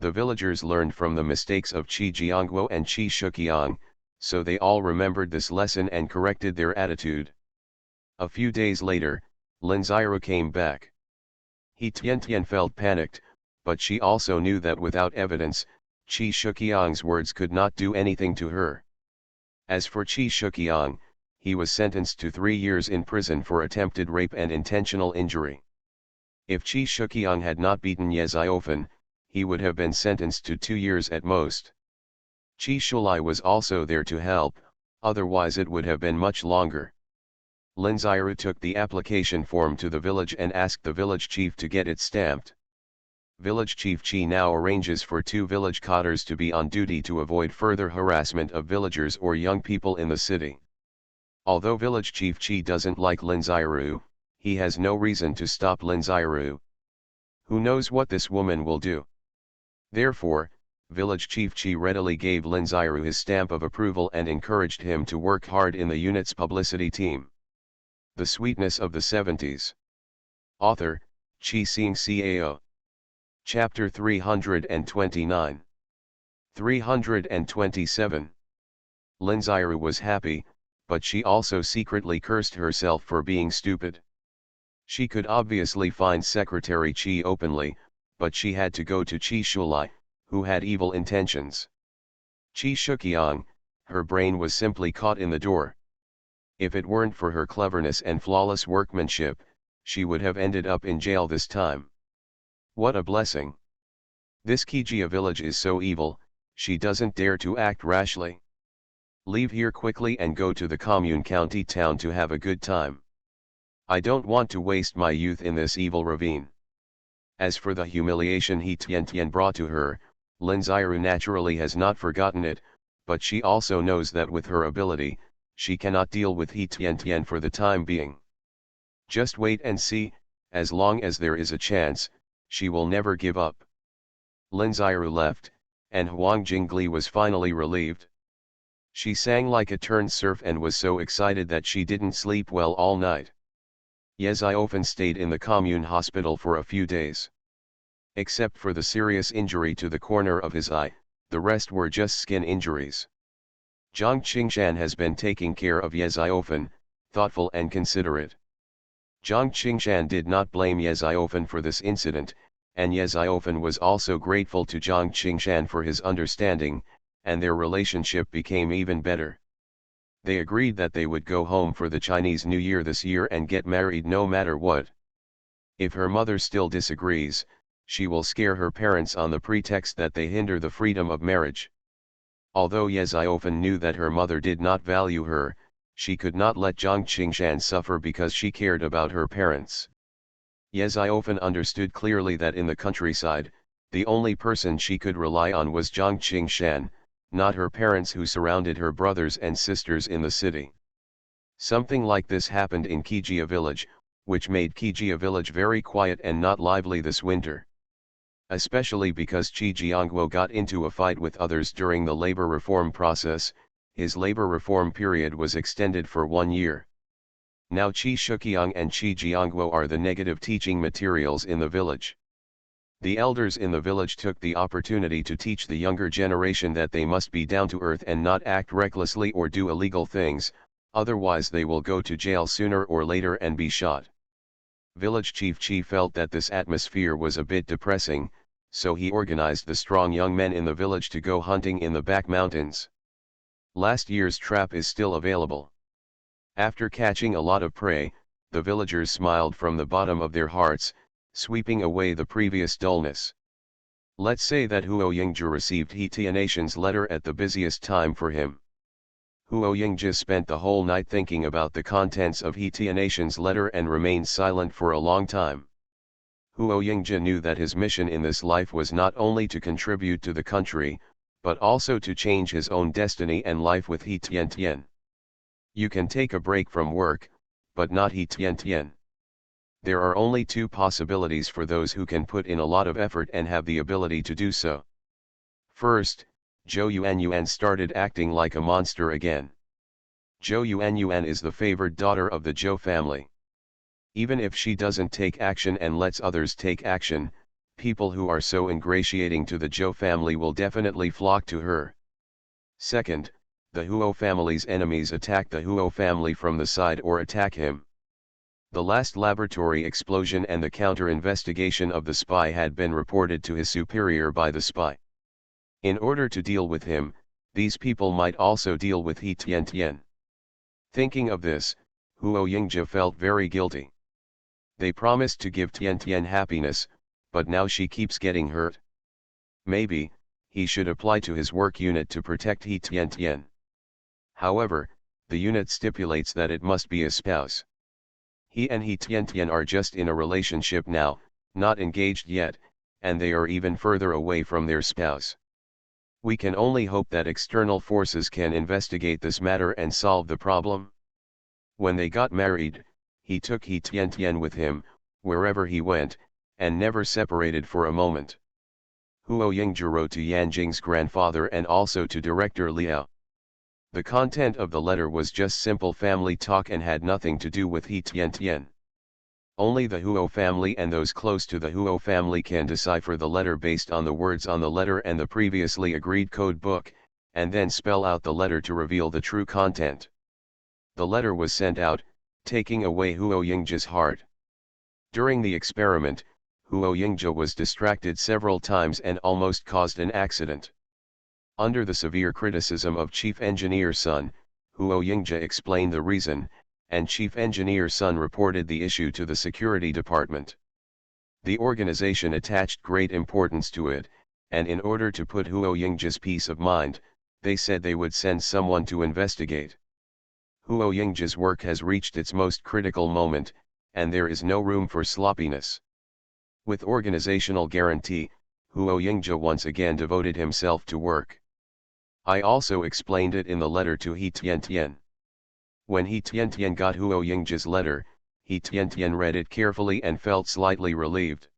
The villagers learned from the mistakes of Qi Jiangguo and Qi Shuqiang, so they all remembered this lesson and corrected their attitude. A few days later, Lin Xiru came back. He Tian Tian felt panicked, but she also knew that without evidence, Qi Shuqiang's words could not do anything to her. As for Qi Shuqiang, he was sentenced to 3 years in prison for attempted rape and intentional injury. If Qi Shuqiang had not beaten Ye Xiaofan, he would have been sentenced to 2 years at most. Qi Shulai was also there to help, otherwise it would have been much longer. Lin Xiru took the application form to the village and asked the village chief to get it stamped. Village Chief Chi now arranges for 2 village cadres to be on duty to avoid further harassment of villagers or young people in the city. Although Village Chief Chi doesn't like Lin Xiru, he has no reason to stop Lin Xiru. Who knows what this woman will do? Therefore, Village Chief Chi readily gave Lin Xiru his stamp of approval and encouraged him to work hard in the unit's publicity team. The Sweetness of the 70s. Author, Chi Sing Cao. Chapter 329. 327. Lin Xiru was happy, but she also secretly cursed herself for being stupid. She could obviously find Secretary Qi openly, but she had to go to Qi Shulai, who had evil intentions. Qi Shuqiang, her brain was simply caught in the door. If it weren't for her cleverness and flawless workmanship, she would have ended up in jail this time. What a blessing! This Kijia village is so evil, she doesn't dare to act rashly. Leave here quickly and go to the commune county town to have a good time. I don't want to waste my youth in this evil ravine. As for the humiliation He Tian Tian brought to her, Lin Xiru naturally has not forgotten it, but she also knows that with her ability, she cannot deal with He Tian Tian for the time being. Just wait and see, as long as there is a chance, she will never give up. Lin Xiru left, and Huang Jingli was finally relieved. She sang like a turned surf and was so excited that she didn't sleep well all night. Ye Xiaofan stayed in the commune hospital for a few days. Except for the serious injury to the corner of his eye, the rest were just skin injuries. Zhang Qingshan has been taking care of Ye Xiaofan, thoughtful and considerate. Zhang Qingshan did not blame Ye Xiaofan for this incident, and Ye Xiaofan was also grateful to Zhang Qingshan for his understanding, and their relationship became even better. They agreed that they would go home for the Chinese New Year this year and get married no matter what. If her mother still disagrees, she will scare her parents on the pretext that they hinder the freedom of marriage. Although Ye Xiaofan knew that her mother did not value her, she could not let Zhang Qingshan suffer because she cared about her parents. Yes, I often understood clearly that in the countryside, the only person she could rely on was Zhang Qingshan, not her parents who surrounded her brothers and sisters in the city. Something like this happened in Kijia village, which made Kijia village very quiet and not lively this winter. Especially because Qi Jiangguo got into a fight with others during the labor reform process, his labor reform period was extended for 1 year. Now Qi Shuqiang and Qi Jiangguo are the negative teaching materials in the village. The elders in the village took the opportunity to teach the younger generation that they must be down to earth and not act recklessly or do illegal things, otherwise they will go to jail sooner or later and be shot. Village Chief Qi felt that this atmosphere was a bit depressing, so he organized the strong young men in the village to go hunting in the back mountains. Last year's trap is still available. After catching a lot of prey, the villagers smiled from the bottom of their hearts, sweeping away the previous dullness. Let's say that Huo Yingzhi received He Tianatian's letter at the busiest time for him. Huo Yingzhi spent the whole night thinking about the contents of He Tianatian's letter and remained silent for a long time. Huo Yingzhi knew that his mission in this life was not only to contribute to the country, but also to change his own destiny and life with He Tiantian. You can take a break from work, but not He Tiantian. There are only two possibilities for those who can put in a lot of effort and have the ability to do so. First, Zhou Yuanyuan started acting like a monster again. Zhou Yuanyuan is the favored daughter of the Zhou family. Even if she doesn't take action and lets others take action, people who are so ingratiating to the Zhou family will definitely flock to her. Second, the Huo family's enemies attack the Huo family from the side or attack him. The last laboratory explosion and the counter-investigation of the spy had been reported to his superior by the spy. In order to deal with him, these people might also deal with He Tiantian. Thinking of this, Huo Yingzhi felt very guilty. They promised to give Tiantian happiness, but now she keeps getting hurt. Maybe, he should apply to his work unit to protect He Tiantian. However, the unit stipulates that it must be a spouse. He and He Tiantian are just in a relationship now, not engaged yet, and they are even further away from their spouse. We can only hope that external forces can investigate this matter and solve the problem. When they got married, he took He Tiantian with him, wherever he went, and never separated for a moment. Huo Yingzhi wrote to Yanjing's grandfather and also to Director Liao. The content of the letter was just simple family talk and had nothing to do with He Tiantian. Only the Huo family and those close to the Huo family can decipher the letter based on the words on the letter and the previously agreed code book, and then spell out the letter to reveal the true content. The letter was sent out, taking away Huo Yingzhi's heart. During the experiment, Huo Yingzhi was distracted several times and almost caused an accident. Under the severe criticism of Chief Engineer Sun, Huo Yingzhi explained the reason, and Chief Engineer Sun reported the issue to the security department. The organization attached great importance to it, and in order to put Huo Yingzhi's peace of mind, they said they would send someone to investigate. Huo Yingzhi's work has reached its most critical moment, and there is no room for sloppiness. With organizational guarantee, Huo Yingzhi once again devoted himself to work. I also explained it in the letter to He Tiantian. When He Tiantian got Huo Yingzhi's letter, He Tiantian read it carefully and felt slightly relieved.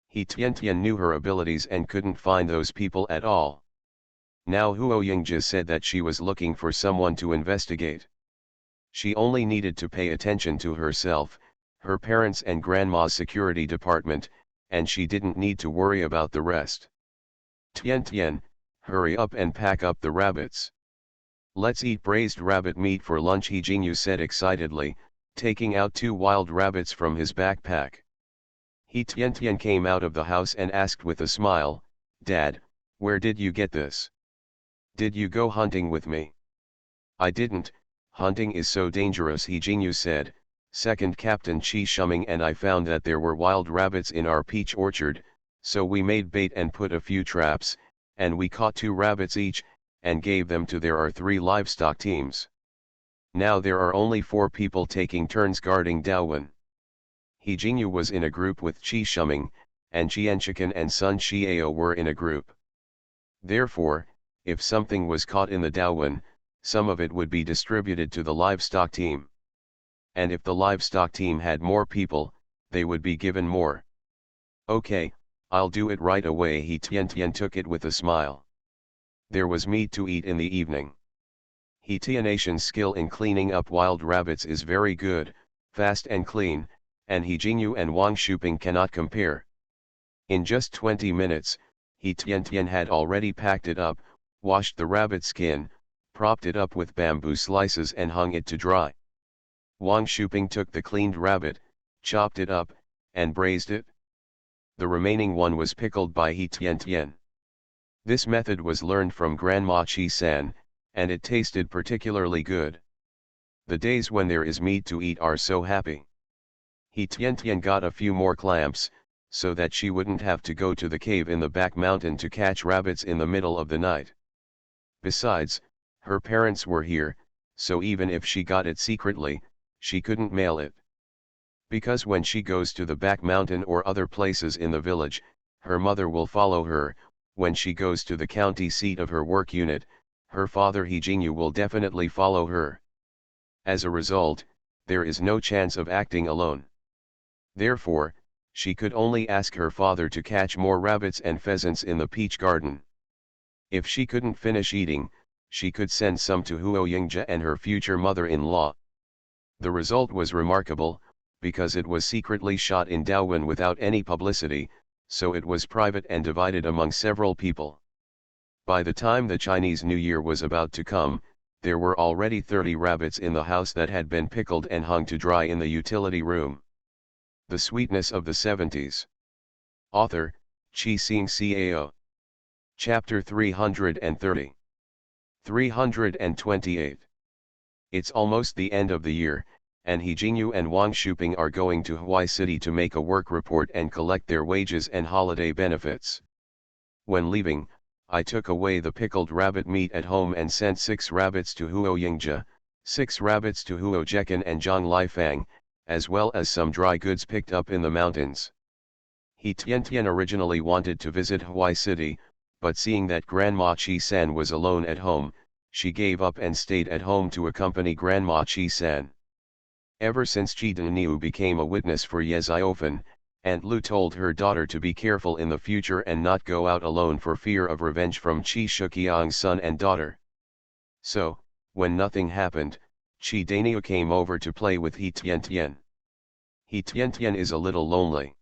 He Tiantian knew her abilities and couldn't find those people at all. Now Huo Yingzhi said that she was looking for someone to investigate. She only needed to pay attention to herself, her parents and grandma's security department, and she didn't need to worry about the rest. Tiantian, hurry up and pack up the rabbits. Let's eat braised rabbit meat for lunch, He Jingyu said excitedly, taking out 2 wild rabbits from his backpack. He Tiantian came out of the house and asked with a smile, "Dad, where did you get this? Did you go hunting with me?" "I didn't, hunting is so dangerous," He Jingyu said. "Second Captain Qi Shuming and I found that there were wild rabbits in our peach orchard, so we made bait and put a few traps, and we caught 2 rabbits each, and gave them to there are 3 livestock teams. Now there are only 4 people taking turns guarding Daowen." He Jingyu was in a group with Chi Shuming, and Qianchikan and Sun Xiao were in a group. Therefore, if something was caught in the Daowen, some of it would be distributed to the livestock team. And if the livestock team had more people, they would be given more. Okay, I'll do it right away. He Tian took it with a smile. There was meat to eat in the evening. He Tianation's skill in cleaning up wild rabbits is very good, fast and clean, and He Jingyu and Wang Shuping cannot compare. In just 20 minutes, He Tian had already packed it up, washed the rabbit skin, propped it up with bamboo slices and hung it to dry. Wang Shuping took the cleaned rabbit, chopped it up, and braised it. The remaining one was pickled by He Tian. This method was learned from Grandma Chi San, and it tasted particularly good. The days when there is meat to eat are so happy. He Tian got a few more clamps, so that she wouldn't have to go to the cave in the back mountain to catch rabbits in the middle of the night. Besides, her parents were here, so even if she got it secretly, she couldn't mail it. Because when she goes to the back mountain or other places in the village, her mother will follow her. When she goes to the county seat of her work unit, her father He Jingyu will definitely follow her. As a result, there is no chance of acting alone. Therefore, she could only ask her father to catch more rabbits and pheasants in the peach garden. If she couldn't finish eating, she could send some to Huo Yingja and her future mother-in-law. The result was remarkable, because it was secretly shot in Daowen without any publicity, so it was private and divided among several people. By the time the Chinese New Year was about to come, there were already 30 rabbits in the house that had been pickled and hung to dry in the utility room. The Sweetness of the 70s. Author, Chi Sing Cao. Chapter 330. 328. It's almost the end of the year, and He Jingyu and Wang Shuping are going to Hawaii City to make a work report and collect their wages and holiday benefits. When leaving, I took away the pickled rabbit meat at home and sent 6 rabbits to Huo Yingja, 6 rabbits to Huo Jekan and Zhang Lifang, as well as some dry goods picked up in the mountains. He Tian originally wanted to visit Hawaii City, but seeing that Grandma Chi San was alone at home, she gave up and stayed at home to accompany Grandma Chi San. Ever since Chi Daniu became a witness for Ye Ziofen, Aunt Lu told her daughter to be careful in the future and not go out alone for fear of revenge from Chi Shuqiang's son and daughter. So, when nothing happened, Chi Daniu came over to play with He Tian. He Tian is a little lonely.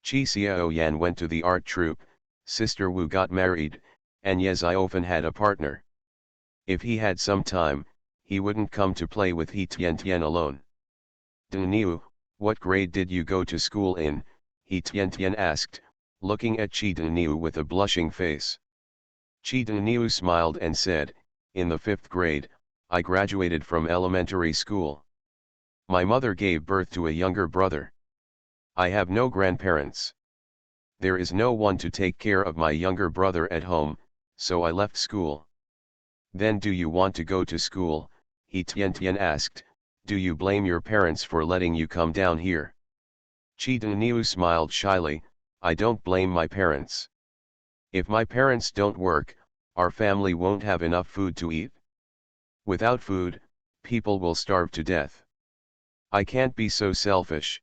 Chi Xiao Yan went to the art troupe, Sister Wu got married, and Ye Ziofen had a partner. If he had some time, he wouldn't come to play with He Tian alone. Daniu, what grade did you go to school in? He Tian asked, looking at Chi Daniu with a blushing face. Chi Daniu smiled and said, in the 5th grade, I graduated from elementary school. My mother gave birth to a younger brother. I have no grandparents. There is no one to take care of my younger brother at home, so I left school. Then do you want to go to school? He Tian asked, do you blame your parents for letting you come down here? Chi Daniu smiled shyly, I don't blame my parents. If my parents don't work, our family won't have enough food to eat. Without food, people will starve to death. I can't be so selfish.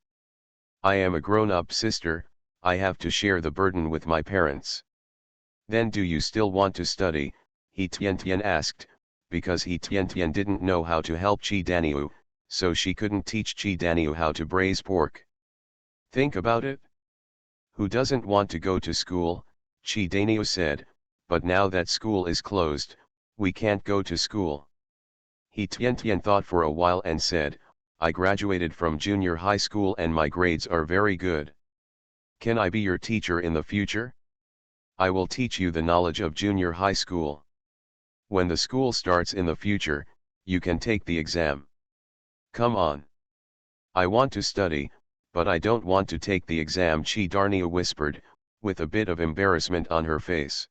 I am a grown-up sister, I have to share the burden with my parents. Then do you still want to study? He Tian asked, because He Tian didn't know how to help Chi Daniu, so she couldn't teach Chi Daniu how to braise pork. Think about it. Who doesn't want to go to school? Chi Daniu said, but now that school is closed, we can't go to school. He Tian thought for a while and said, I graduated from junior high school and my grades are very good. Can I be your teacher in the future? I will teach you the knowledge of junior high school. When the school starts in the future, you can take the exam. Come on. I want to study, but I don't want to take the exam, Chi Darnia whispered, with a bit of embarrassment on her face.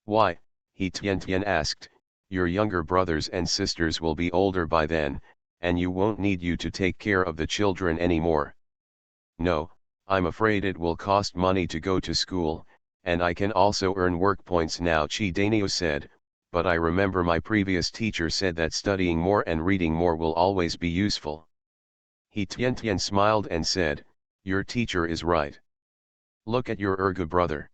Why? He Tian asked, your younger brothers and sisters will be older by then, and you won't need you to take care of the children anymore. No, I'm afraid it will cost money to go to school, and I can also earn work points now, Chi Danio said, but I remember my previous teacher said that studying more and reading more will always be useful. He Tian smiled and said, your teacher is right. Look at your Urga brother.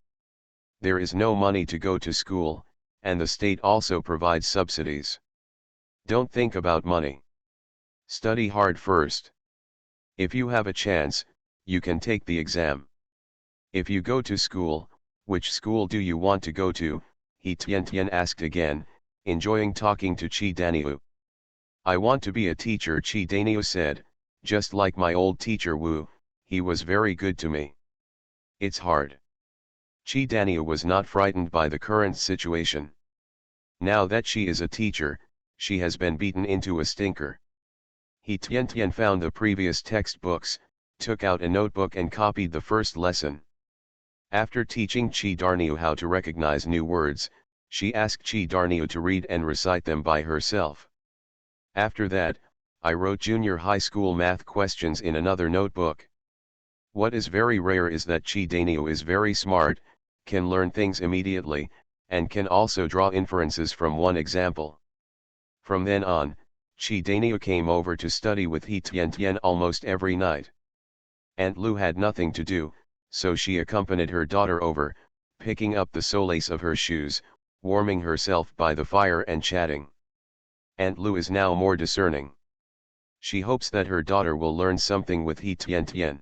There is no money to go to school, and the state also provides subsidies. Don't think about money. Study hard first. If you have a chance, you can take the exam. If you go to school, which school do you want to go to? He Tian asked again, enjoying talking to Chi Danio. I want to be a teacher, Chi Danio said, just like my old teacher Wu, he was very good to me. It's hard. Chi Danio was not frightened by the current situation. Now that she is a teacher, she has been beaten into a stinker. He Tian found the previous textbooks, took out a notebook and copied the first lesson. After teaching Chi Darniu how to recognize new words, she asked Chi Darniu to read and recite them by herself. After that, I wrote junior high school math questions in another notebook. What is very rare is that Chi Darniu is very smart, can learn things immediately, and can also draw inferences from one example. From then on, Chi Darniu came over to study with He Tian almost every night. Aunt Lu had nothing to do, so she accompanied her daughter over, picking up the soles of her shoes, warming herself by the fire and chatting. Aunt Lu is now more discerning. She hopes that her daughter will learn something with He Tian.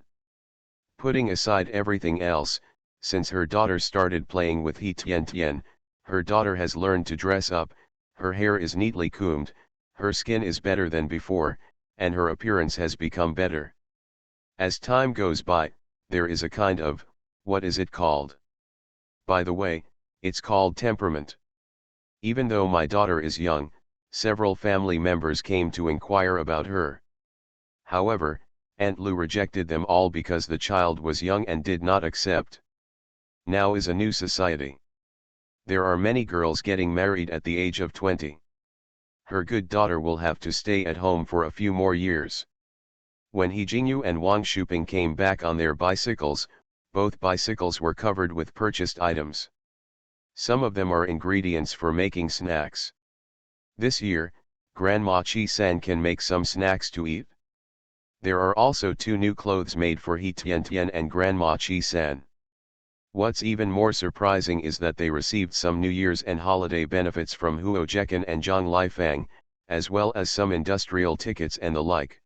Putting aside everything else, since her daughter started playing with He Tian, her daughter has learned to dress up, her hair is neatly combed, her skin is better than before, and her appearance has become better. As time goes by, there is a kind of, what is it called? By the way, it's called temperament. Even though my daughter is young, several family members came to inquire about her. However, Aunt Lu rejected them all because the child was young and did not accept. Now is a new society. There are many girls getting married at the age of 20. Her good daughter will have to stay at home for a few more years. When He Jingyu and Wang Shuping came back on their bicycles, both bicycles were covered with purchased items. Some of them are ingredients for making snacks. This year, Grandma Chi-san can make some snacks to eat. There are also 2 new clothes made for He Tian and Grandma Chi-san. What's even more surprising is that they received some New Year's and holiday benefits from Huo Jekan and Zhang Lifang, as well as some industrial tickets and the like.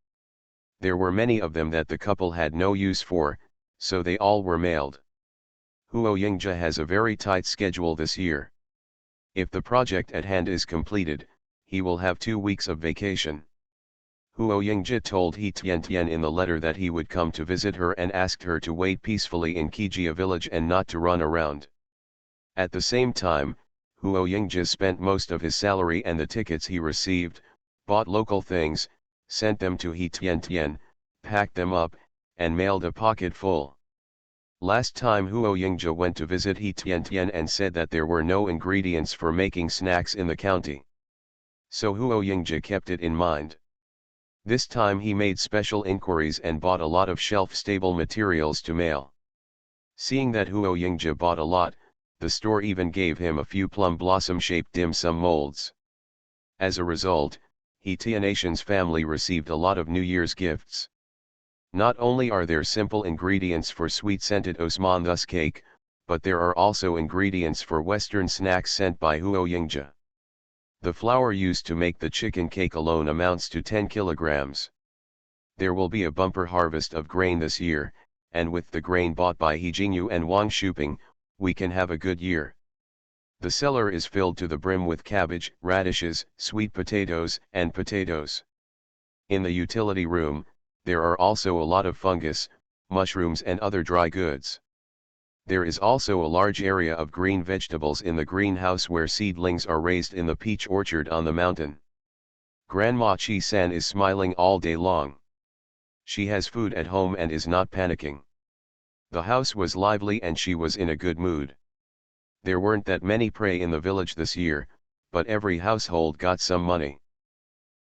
There were many of them that the couple had no use for, so they all were mailed. Huo Yingja has a very tight schedule this year. If the project at hand is completed, he will have 2 weeks of vacation. Huo Yingja told He Tian in the letter that he would come to visit her and asked her to wait peacefully in Kijia village and not to run around. At the same time, Huo Yingja spent most of his salary and the tickets he received, bought local things, sent them to He Tian, packed them up, and mailed a pocket full. Last time Huo Yingja went to visit He Tian and said that there were no ingredients for making snacks in the county. So Huo Yingja kept it in mind. This time he made special inquiries and bought a lot of shelf-stable materials to mail. Seeing that Huo Yingja bought a lot, the store even gave him a few plum blossom-shaped dim sum molds. As a result, He Tian's family received a lot of New Year's gifts. Not only are there simple ingredients for sweet-scented osmanthus cake, but there are also ingredients for Western snacks sent by Huo Yingja. The flour used to make the chicken cake alone amounts to 10 kilograms. There will be a bumper harvest of grain this year, and with the grain bought by He Jingyu and Wang Shuping, we can have a good year. The cellar is filled to the brim with cabbage, radishes, sweet potatoes, and potatoes. In the utility room, there are also a lot of fungus, mushrooms and other dry goods. There is also a large area of green vegetables in the greenhouse where seedlings are raised in the peach orchard on the mountain. Grandma Chi-san is smiling all day long. She has food at home and is not panicking. The house was lively and she was in a good mood. There weren't that many prey in the village this year, but every household got some money.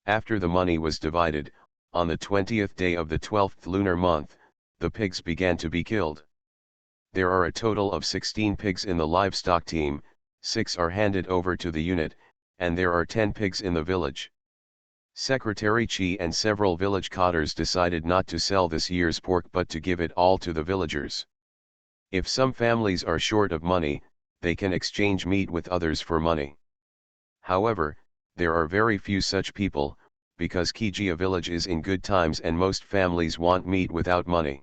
After the money was divided, on the 20th day of the 12th lunar month, the pigs began to be killed. There are a total of 16 pigs in the livestock team, 6 are handed over to the unit, and there are 10 pigs in the village. Secretary Chi and several village cotters decided not to sell this year's pork but to give it all to the villagers. If some families are short of money, they can exchange meat with others for money. However, there are very few such people, because Kijia village is in good times and most families want meat without money.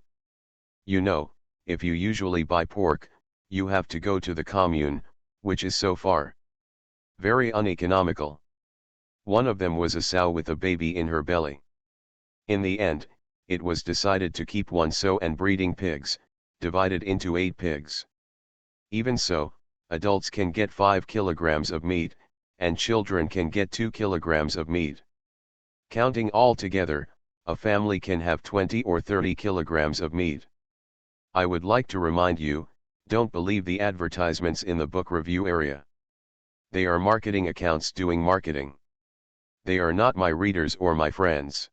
You know, if you usually buy pork, you have to go to the commune, which is so far. Very uneconomical. One of them was a sow with a baby in her belly. In the end, it was decided to keep one sow and breeding pigs, divided into 8 pigs. Even so, adults can get 5 kilograms of meat, and children can get 2 kilograms of meat. Counting all together, a family can have 20 or 30 kilograms of meat. I would like to remind you, don't believe the advertisements in the book review area. They are marketing accounts doing marketing. They are not my readers or my friends.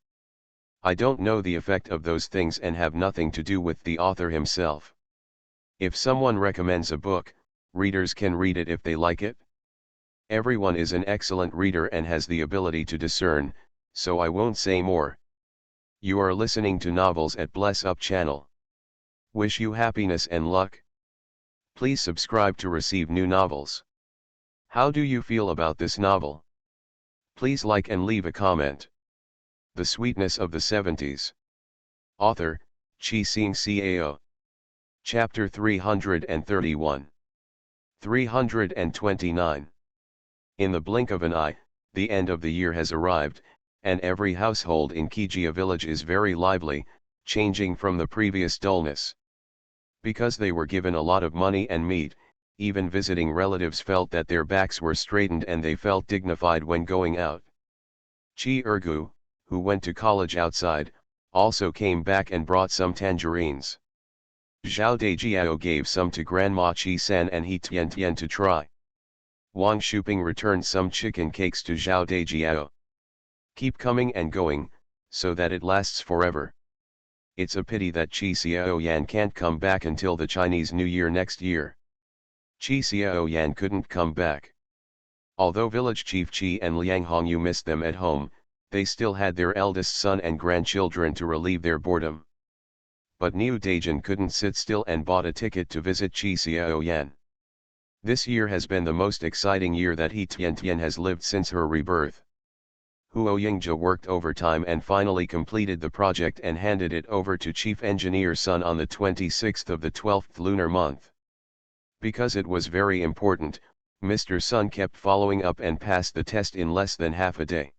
I don't know the effect of those things and have nothing to do with the author himself. If someone recommends a book, readers can read it if they like it. Everyone is an excellent reader and has the ability to discern, so I won't say more. You are listening to Novels at Bless Up channel. Wish you happiness and luck. Please subscribe to receive new novels. How do you feel about this novel? Please like and leave a comment. The Sweetness of the Seventies. Author, Chi Sing Cao. Chapter 331. 329. In the blink of an eye, the end of the year has arrived, and every household in Kijia village is very lively, changing from the previous dullness. Because they were given a lot of money and meat, even visiting relatives felt that their backs were straightened and they felt dignified when going out. Chi Ergu, who went to college outside, also came back and brought some tangerines. Zhao Dejiao gave some to Grandma Chi San and He Tian Tian to try. Wang Shuping returned some chicken cakes to Zhao Dejiao. Keep coming and going, so that it lasts forever. It's a pity that Chi Xiao Yan can't come back until the Chinese New Year next year. Chi Xiao Yan couldn't come back. Although village chief Chi and Liang Hongyu missed them at home, they still had their eldest son and grandchildren to relieve their boredom. But Niu Dajin couldn't sit still and bought a ticket to visit Chi Xiao Yan. This year has been the most exciting year that He Tian Tian has lived since her rebirth. Huo Yingjia worked overtime and finally completed the project and handed it over to Chief Engineer Sun on the 26th of the 12th lunar month. Because it was very important, Mr. Sun kept following up and passed the test in less than half a day.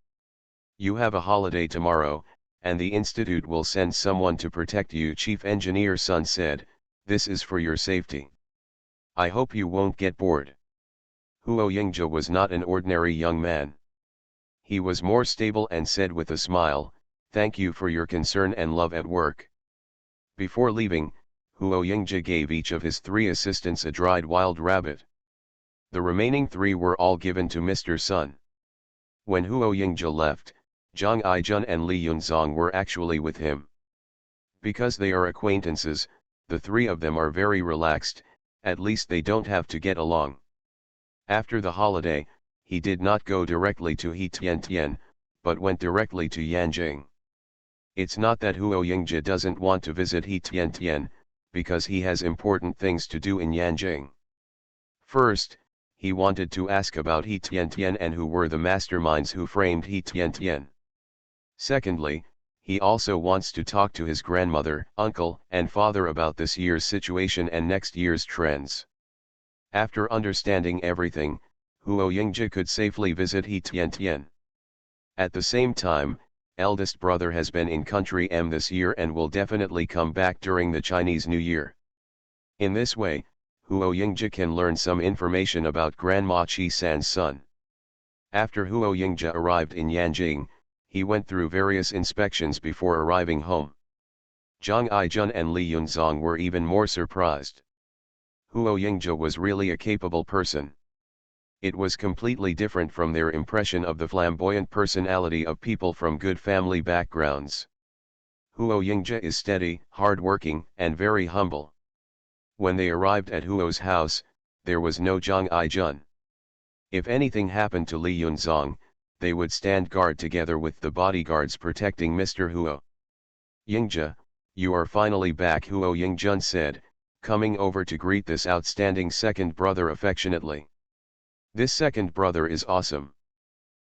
You have a holiday tomorrow, and the institute will send someone to protect you, Chief Engineer Sun said. This is for your safety. I hope you won't get bored. Huo Yingjia was not an ordinary young man. He was more stable and said with a smile, "Thank you for your concern and love at work." Before leaving, Huo Yingjia gave each of his 3 assistants a dried wild rabbit. The remaining 3 were all given to Mr. Sun. When Huo Yingjia left, Zhang Aijun and Li Yunzong were actually with him. Because they are acquaintances, the 3 of them are very relaxed, at least they don't have to get along. After the holiday, he did not go directly to He Tian Tian, but went directly to Yanjing. It's not that Huo Yingjia doesn't want to visit He Tian Tian, because he has important things to do in Yanjing. First, he wanted to ask about He Tian Tian and who were the masterminds who framed He Tian Tian. Secondly, he also wants to talk to his grandmother, uncle, and father about this year's situation and next year's trends. After understanding everything, Huo Yingjia could safely visit He Tian Tian. At the same time, eldest brother has been in country M this year and will definitely come back during the Chinese New Year. In this way, Huo Yingjia can learn some information about Grandma Chi San's son. After Huo Yingjia arrived in Yanjing, he went through various inspections before arriving home. Zhang Aijun and Li Yunzong were even more surprised. Huo Yingjia was really a capable person. It was completely different from their impression of the flamboyant personality of people from good family backgrounds. Huo Yingja is steady, hard-working, and very humble. When they arrived at Huo's house, there was no Zhang Aijun. If anything happened to Li Yunzong, they would stand guard together with the bodyguards protecting Mr. Huo. Yingja, you are finally back, Huo Yingjun said, coming over to greet this outstanding second brother affectionately. This second brother is awesome.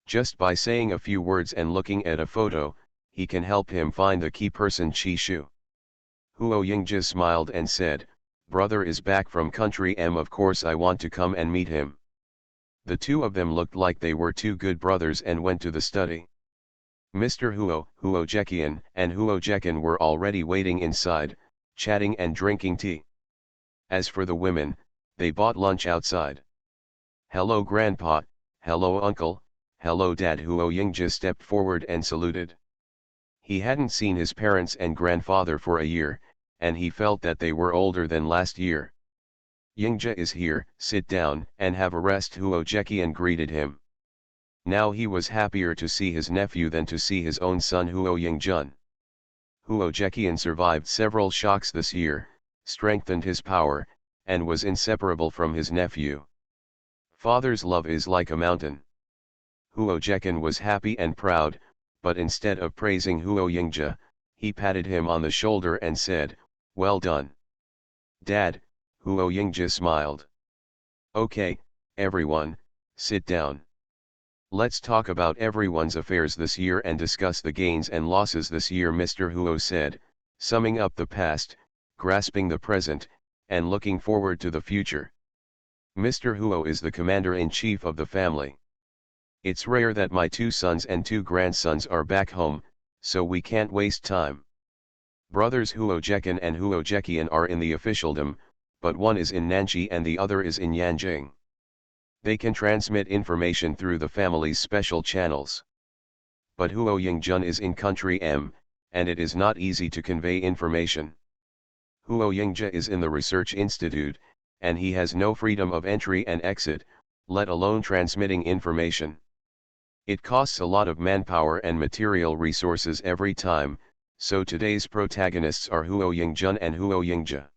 Just by saying a few words and looking at a photo, he can help him find the key person Qi Shu. Huo Yingja smiled and said, brother is back from country M, of course I want to come and meet him. The two of them looked like they were two good brothers and went to the study. Mr. Huo, Huo Jekian, and Huo Jekin were already waiting inside, chatting and drinking tea. As for the women, they bought lunch outside. Hello grandpa, hello uncle, hello dad. Huo Yingja stepped forward and saluted. He hadn't seen his parents and grandfather for a year, and he felt that they were older than last year. Yingja is here, sit down and have a rest. Huo Jekian greeted him. Now he was happier to see his nephew than to see his own son Huo Yingjun. Huo Jekian survived several shocks this year, strengthened his power, and was inseparable from his nephew. Father's love is like a mountain. Huo Jekin was happy and proud, but instead of praising Huo Yingja, he patted him on the shoulder and said, well done. Dad, Huo Yingja smiled. Okay, everyone, sit down. Let's talk about everyone's affairs this year and discuss the gains and losses this year, Mr. Huo said, summing up the past, grasping the present, and looking forward to the future. Mr. Huo is the commander-in-chief of the family. It's rare that my two sons and two grandsons are back home, so we can't waste time. Brothers Huo Jekin and Huo Jekian are in the officialdom, but one is in Nanxi and the other is in Yanjing. They can transmit information through the family's special channels. But Huo Yingjun is in country M, and it is not easy to convey information. Huo Yingja is in the research institute, and he has no freedom of entry and exit, let alone transmitting information. It costs a lot of manpower and material resources every time, so today's protagonists are Huo Yingjun and Huo Yingja.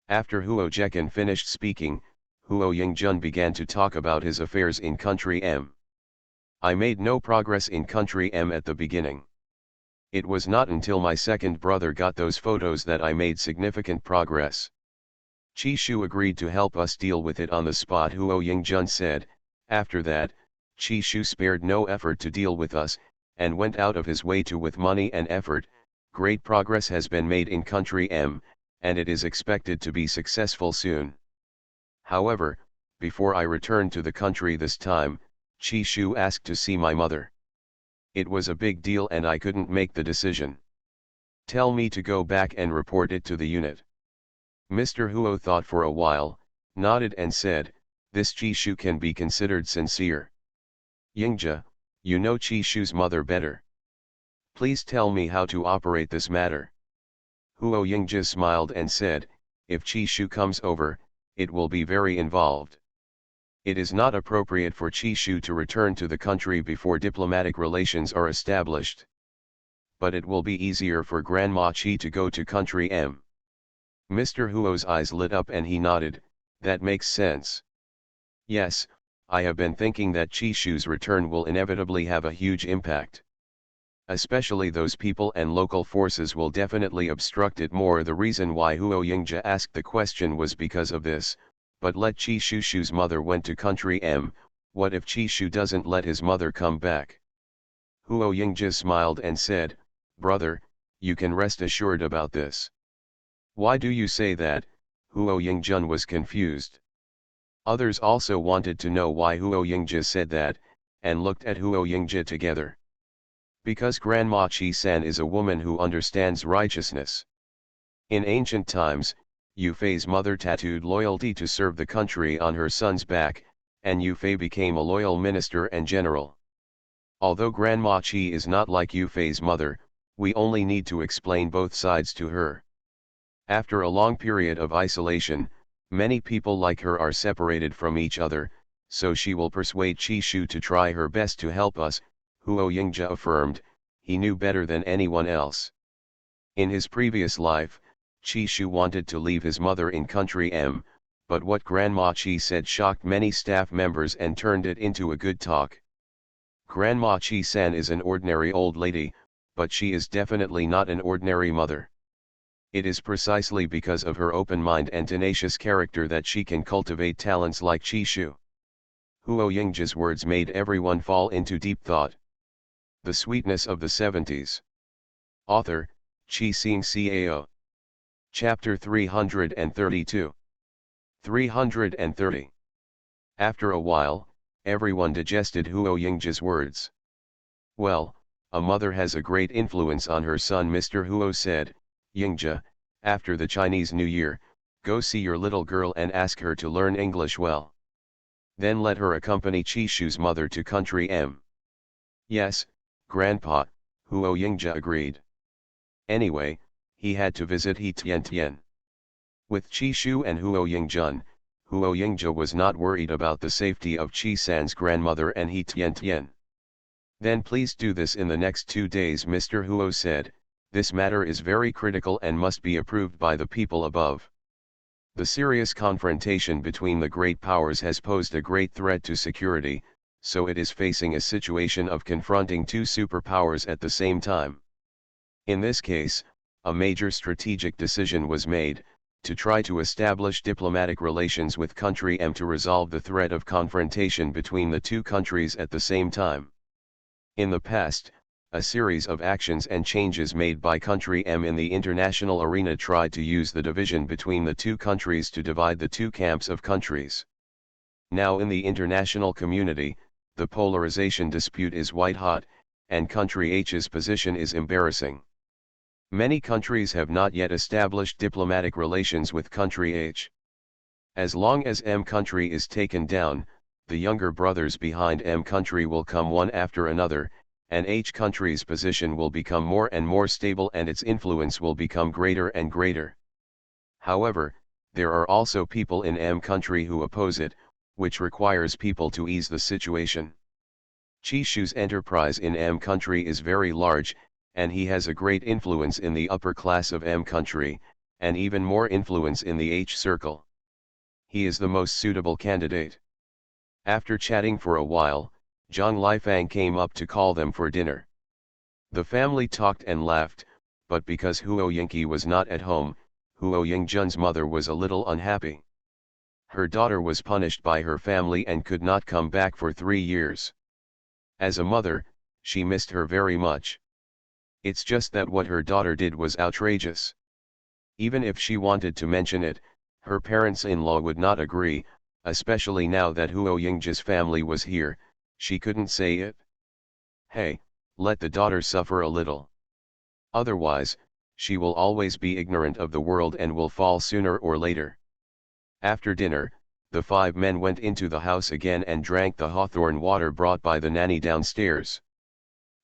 After Huo Jekin finished speaking, Huo Yingjun began to talk about his affairs in country M. I made no progress in country M at the beginning. It was not until my second brother got those photos that I made significant progress. Qi Shu agreed to help us deal with it on the spot, Huo Yingjun said. After that, Qi Shu spared no effort to deal with us, and went out of his way to. With money and effort, great progress has been made in country M, and it is expected to be successful soon. However, before I returned to the country this time, Qi Shu asked to see my mother. It was a big deal and I couldn't make the decision. Tell me to go back and report it to the unit. Mr. Huo thought for a while, nodded and said, this Qi Shu can be considered sincere. Yingja, you know Qi Shu's mother better. Please tell me how to operate this matter. Huo Yingja smiled and said, if Qi Shu comes over, it will be very involved. It is not appropriate for Qi Shu to return to the country before diplomatic relations are established. But it will be easier for Grandma Qi to go to country M. Mr. Huo's eyes lit up and he nodded, that makes sense. Yes, I have been thinking that Qi Shu's return will inevitably have a huge impact. Especially those people and local forces will definitely obstruct it more. The reason why Huo Yingja asked the question was because of this, but let Qi Shu's mother went to country M, what if Qi Shu doesn't let his mother come back? Huo Yingja smiled and said, brother, you can rest assured about this. Why do you say that? Huo Yingjun was confused. Others also wanted to know why Huo Yingja said that, and looked at Huo Yingja together. Because Grandma Qi-san is a woman who understands righteousness. In ancient times, Yu Fei's mother tattooed loyalty to serve the country on her son's back, and Yu Fei became a loyal minister and general. Although Grandma Qi is not like Yu Fei's mother, we only need to explain both sides to her. After a long period of isolation, many people like her are separated from each other, so she will persuade Qi Shu to try her best to help us, Huo Yingja affirmed. He knew better than anyone else. In his previous life, Chi Shu wanted to leave his mother in country M, but what Grandma Chi said shocked many staff members and turned it into a good talk. Grandma Chi-san is an ordinary old lady, but she is definitely not an ordinary mother. It is precisely because of her open mind and tenacious character that she can cultivate talents like Chi Shu. Huo Yingjia's words made everyone fall into deep thought. The Sweetness of the 70s. Author, Chi Xing Cao. Chapter 332. 330. After a while, everyone digested Huo Yingjia's words. Well, a mother has a great influence on her son. Mr. Huo said, Yingjia, after the Chinese New Year, go see your little girl and ask her to learn English well. Then let her accompany Chi Shu's mother to country M. Yes, Grandpa, Huo Yingjia agreed. Anyway, he had to visit He Tian. With Chi Shu and Huo Yingjun, Huo Yingjia was not worried about the safety of Chi San's grandmother and He Tian. Then please do this in the next 2 days, Mr. Huo said. This matter is very critical and must be approved by the people above. The serious confrontation between the great powers has posed a great threat to security, so it is facing a situation of confronting two superpowers at the same time. In this case, a major strategic decision was made, to try to establish diplomatic relations with country M to resolve the threat of confrontation between the two countries at the same time. In the past, a series of actions and changes made by country M in the international arena tried to use the division between the two countries to divide the two camps of countries. Now in the international community, the polarization dispute is white hot, and country H's position is embarrassing. Many countries have not yet established diplomatic relations with country H. As long as M country is taken down, the younger brothers behind M country will come one after another, and H country's position will become more and more stable and its influence will become greater and greater. However, there are also people in M country who oppose it, which requires people to ease the situation. Chi Shu's enterprise in M country is very large, and he has a great influence in the upper class of M country, and even more influence in the H circle. He is the most suitable candidate. After chatting for a while, Zhang Lifang came up to call them for dinner. The family talked and laughed, but because Huo Yingqi was not at home, Huo Yingjun's mother was a little unhappy. Her daughter was punished by her family and could not come back for 3 years. As a mother, she missed her very much. It's just that what her daughter did was outrageous. Even if she wanted to mention it, her parents-in-law would not agree, especially now that Huo Yingjia's family was here, she couldn't say it. Hey, let the daughter suffer a little. Otherwise, she will always be ignorant of the world and will fall sooner or later. After dinner, the 5 men went into the house again and drank the hawthorn water brought by the nanny downstairs.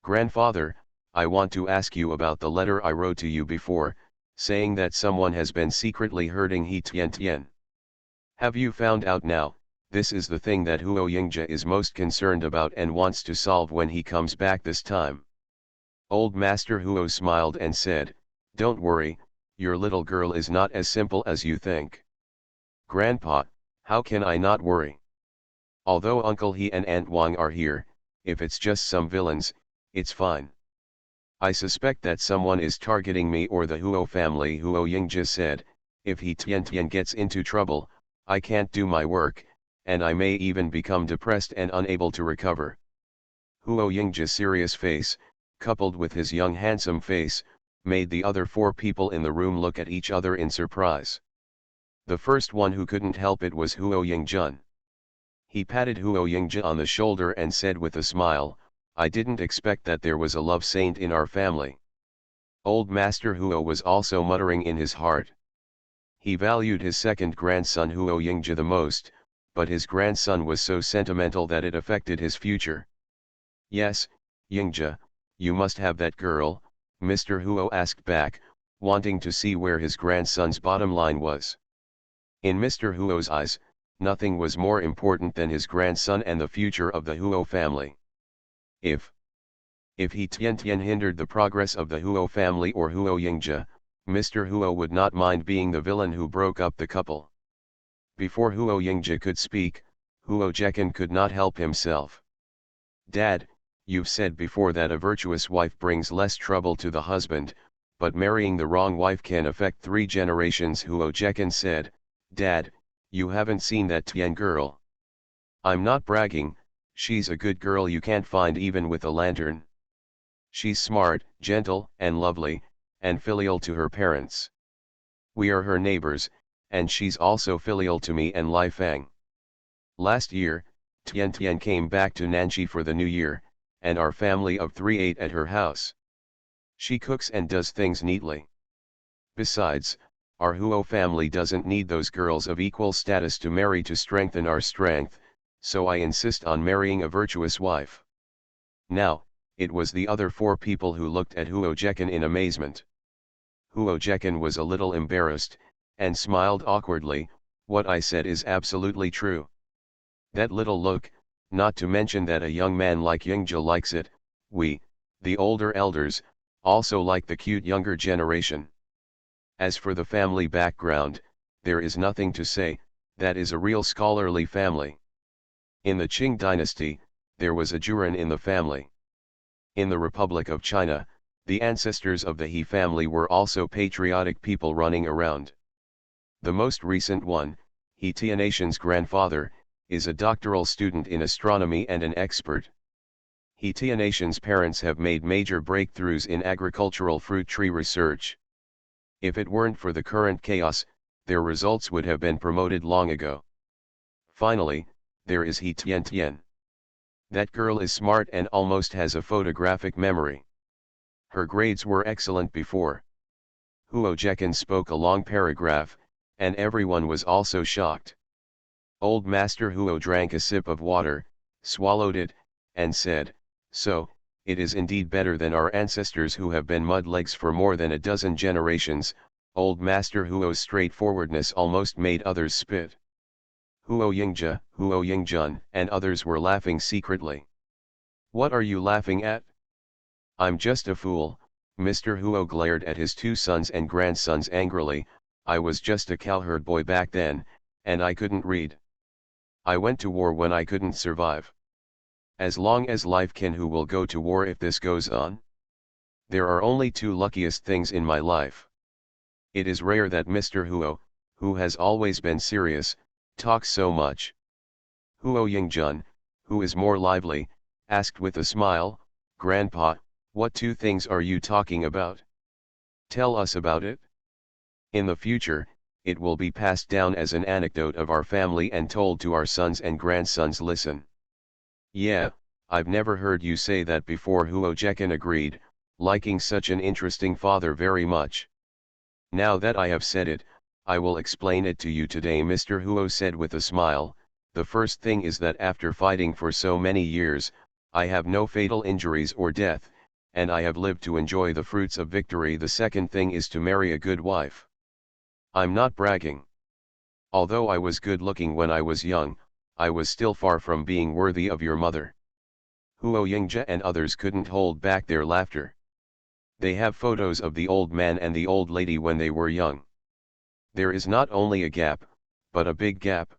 Grandfather, I want to ask you about the letter I wrote to you before, saying that someone has been secretly hurting He Tian. Have you found out now? This is the thing that Huo Yingjia is most concerned about and wants to solve when he comes back this time. Old Master Huo smiled and said, don't worry, your little girl is not as simple as you think. Grandpa, how can I not worry? Although Uncle He and Aunt Wang are here, if it's just some villains, it's fine. I suspect that someone is targeting me or the Huo family. Huo Yingjia said, if He Tian gets into trouble, I can't do my work, and I may even become depressed and unable to recover. Huo Yingjia's serious face, coupled with his young handsome face, made the other 4 people in the room look at each other in surprise. The first one who couldn't help it was Huo Yingjun. He patted Huo Yingjia on the shoulder and said with a smile, I didn't expect that there was a love saint in our family. Old Master Huo was also muttering in his heart. He valued his second grandson Huo Yingjia the most, but his grandson was so sentimental that it affected his future. Yes, Yingjia, you must have that girl, Mr. Huo asked back, wanting to see where his grandson's bottom line was. In Mr. Huo's eyes, nothing was more important than his grandson and the future of the Huo family. If If he Tian Tian hindered the progress of the Huo family or Huo Yingzhe, Mr. Huo would not mind being the villain who broke up the couple. Before Huo Yingzhe could speak, Huo Jekan could not help himself. Dad, you've said before that a virtuous wife brings less trouble to the husband, but marrying the wrong wife can affect 3 generations. Huo Jekan said, Dad, you haven't seen that Tian girl. I'm not bragging, she's a good girl you can't find even with a lantern. She's smart, gentle, and lovely, and filial to her parents. We are her neighbors, and she's also filial to me and Lai Fang. Last year, Tian Tian came back to Nanxi for the new year, and our family of 3 ate at her house. She cooks and does things neatly. Besides, our Huo family doesn't need those girls of equal status to marry to strengthen our strength, so I insist on marrying a virtuous wife. Now, it was the other 4 people who looked at Huo Jekan in amazement. Huo Jekan was a little embarrassed, and smiled awkwardly. What I said is absolutely true. That little look, not to mention that a young man like Yingzhe likes it, we, the older elders, also like the cute younger generation. As for the family background, there is nothing to say, that is a real scholarly family. In the Qing dynasty, there was a Juran in the family. In the Republic of China, the ancestors of the He family were also patriotic people running around. The most recent one, He Tianatian's grandfather, is a doctoral student in astronomy and an expert. He Tianatian's parents have made major breakthroughs in agricultural fruit tree research. If it weren't for the current chaos, their results would have been promoted long ago. Finally, there is He Tian Tian. That girl is smart and almost has a photographic memory. Her grades were excellent before. Huo Jekan spoke a long paragraph, and everyone was also shocked. Old Master Huo drank a sip of water, swallowed it, and said, So, it is indeed better than our ancestors who have been mudlegs for more than a dozen generations. Old Master Huo's straightforwardness almost made others spit. Huo Yingzhe, Huo Yingjun, and others were laughing secretly. What are you laughing at? I'm just a fool. Mr. Huo glared at his 2 sons and grandsons angrily. I was just a cowherd boy back then, and I couldn't read. I went to war when I couldn't survive. As long as life can, who will go to war if this goes on? There are only 2 luckiest things in my life. It is rare that Mr. Huo, who has always been serious, talks so much. Huo Yingjun, who is more lively, asked with a smile, Grandpa, what 2 things are you talking about? Tell us about it. In the future, it will be passed down as an anecdote of our family and told to our sons and grandsons. Listen. Yeah, I've never heard you say that before. Huo Jekan agreed, liking such an interesting father very much. Now that I have said it, I will explain it to you today, Mr. Huo said with a smile. The first thing is that after fighting for so many years, I have no fatal injuries or death, and I have lived to enjoy the fruits of victory. The second thing is to marry a good wife. I'm not bragging. Although I was good looking when I was young, I was still far from being worthy of your mother. Huo Yingzhe and others couldn't hold back their laughter. They have photos of the old man and the old lady when they were young. There is not only a gap, but a big gap.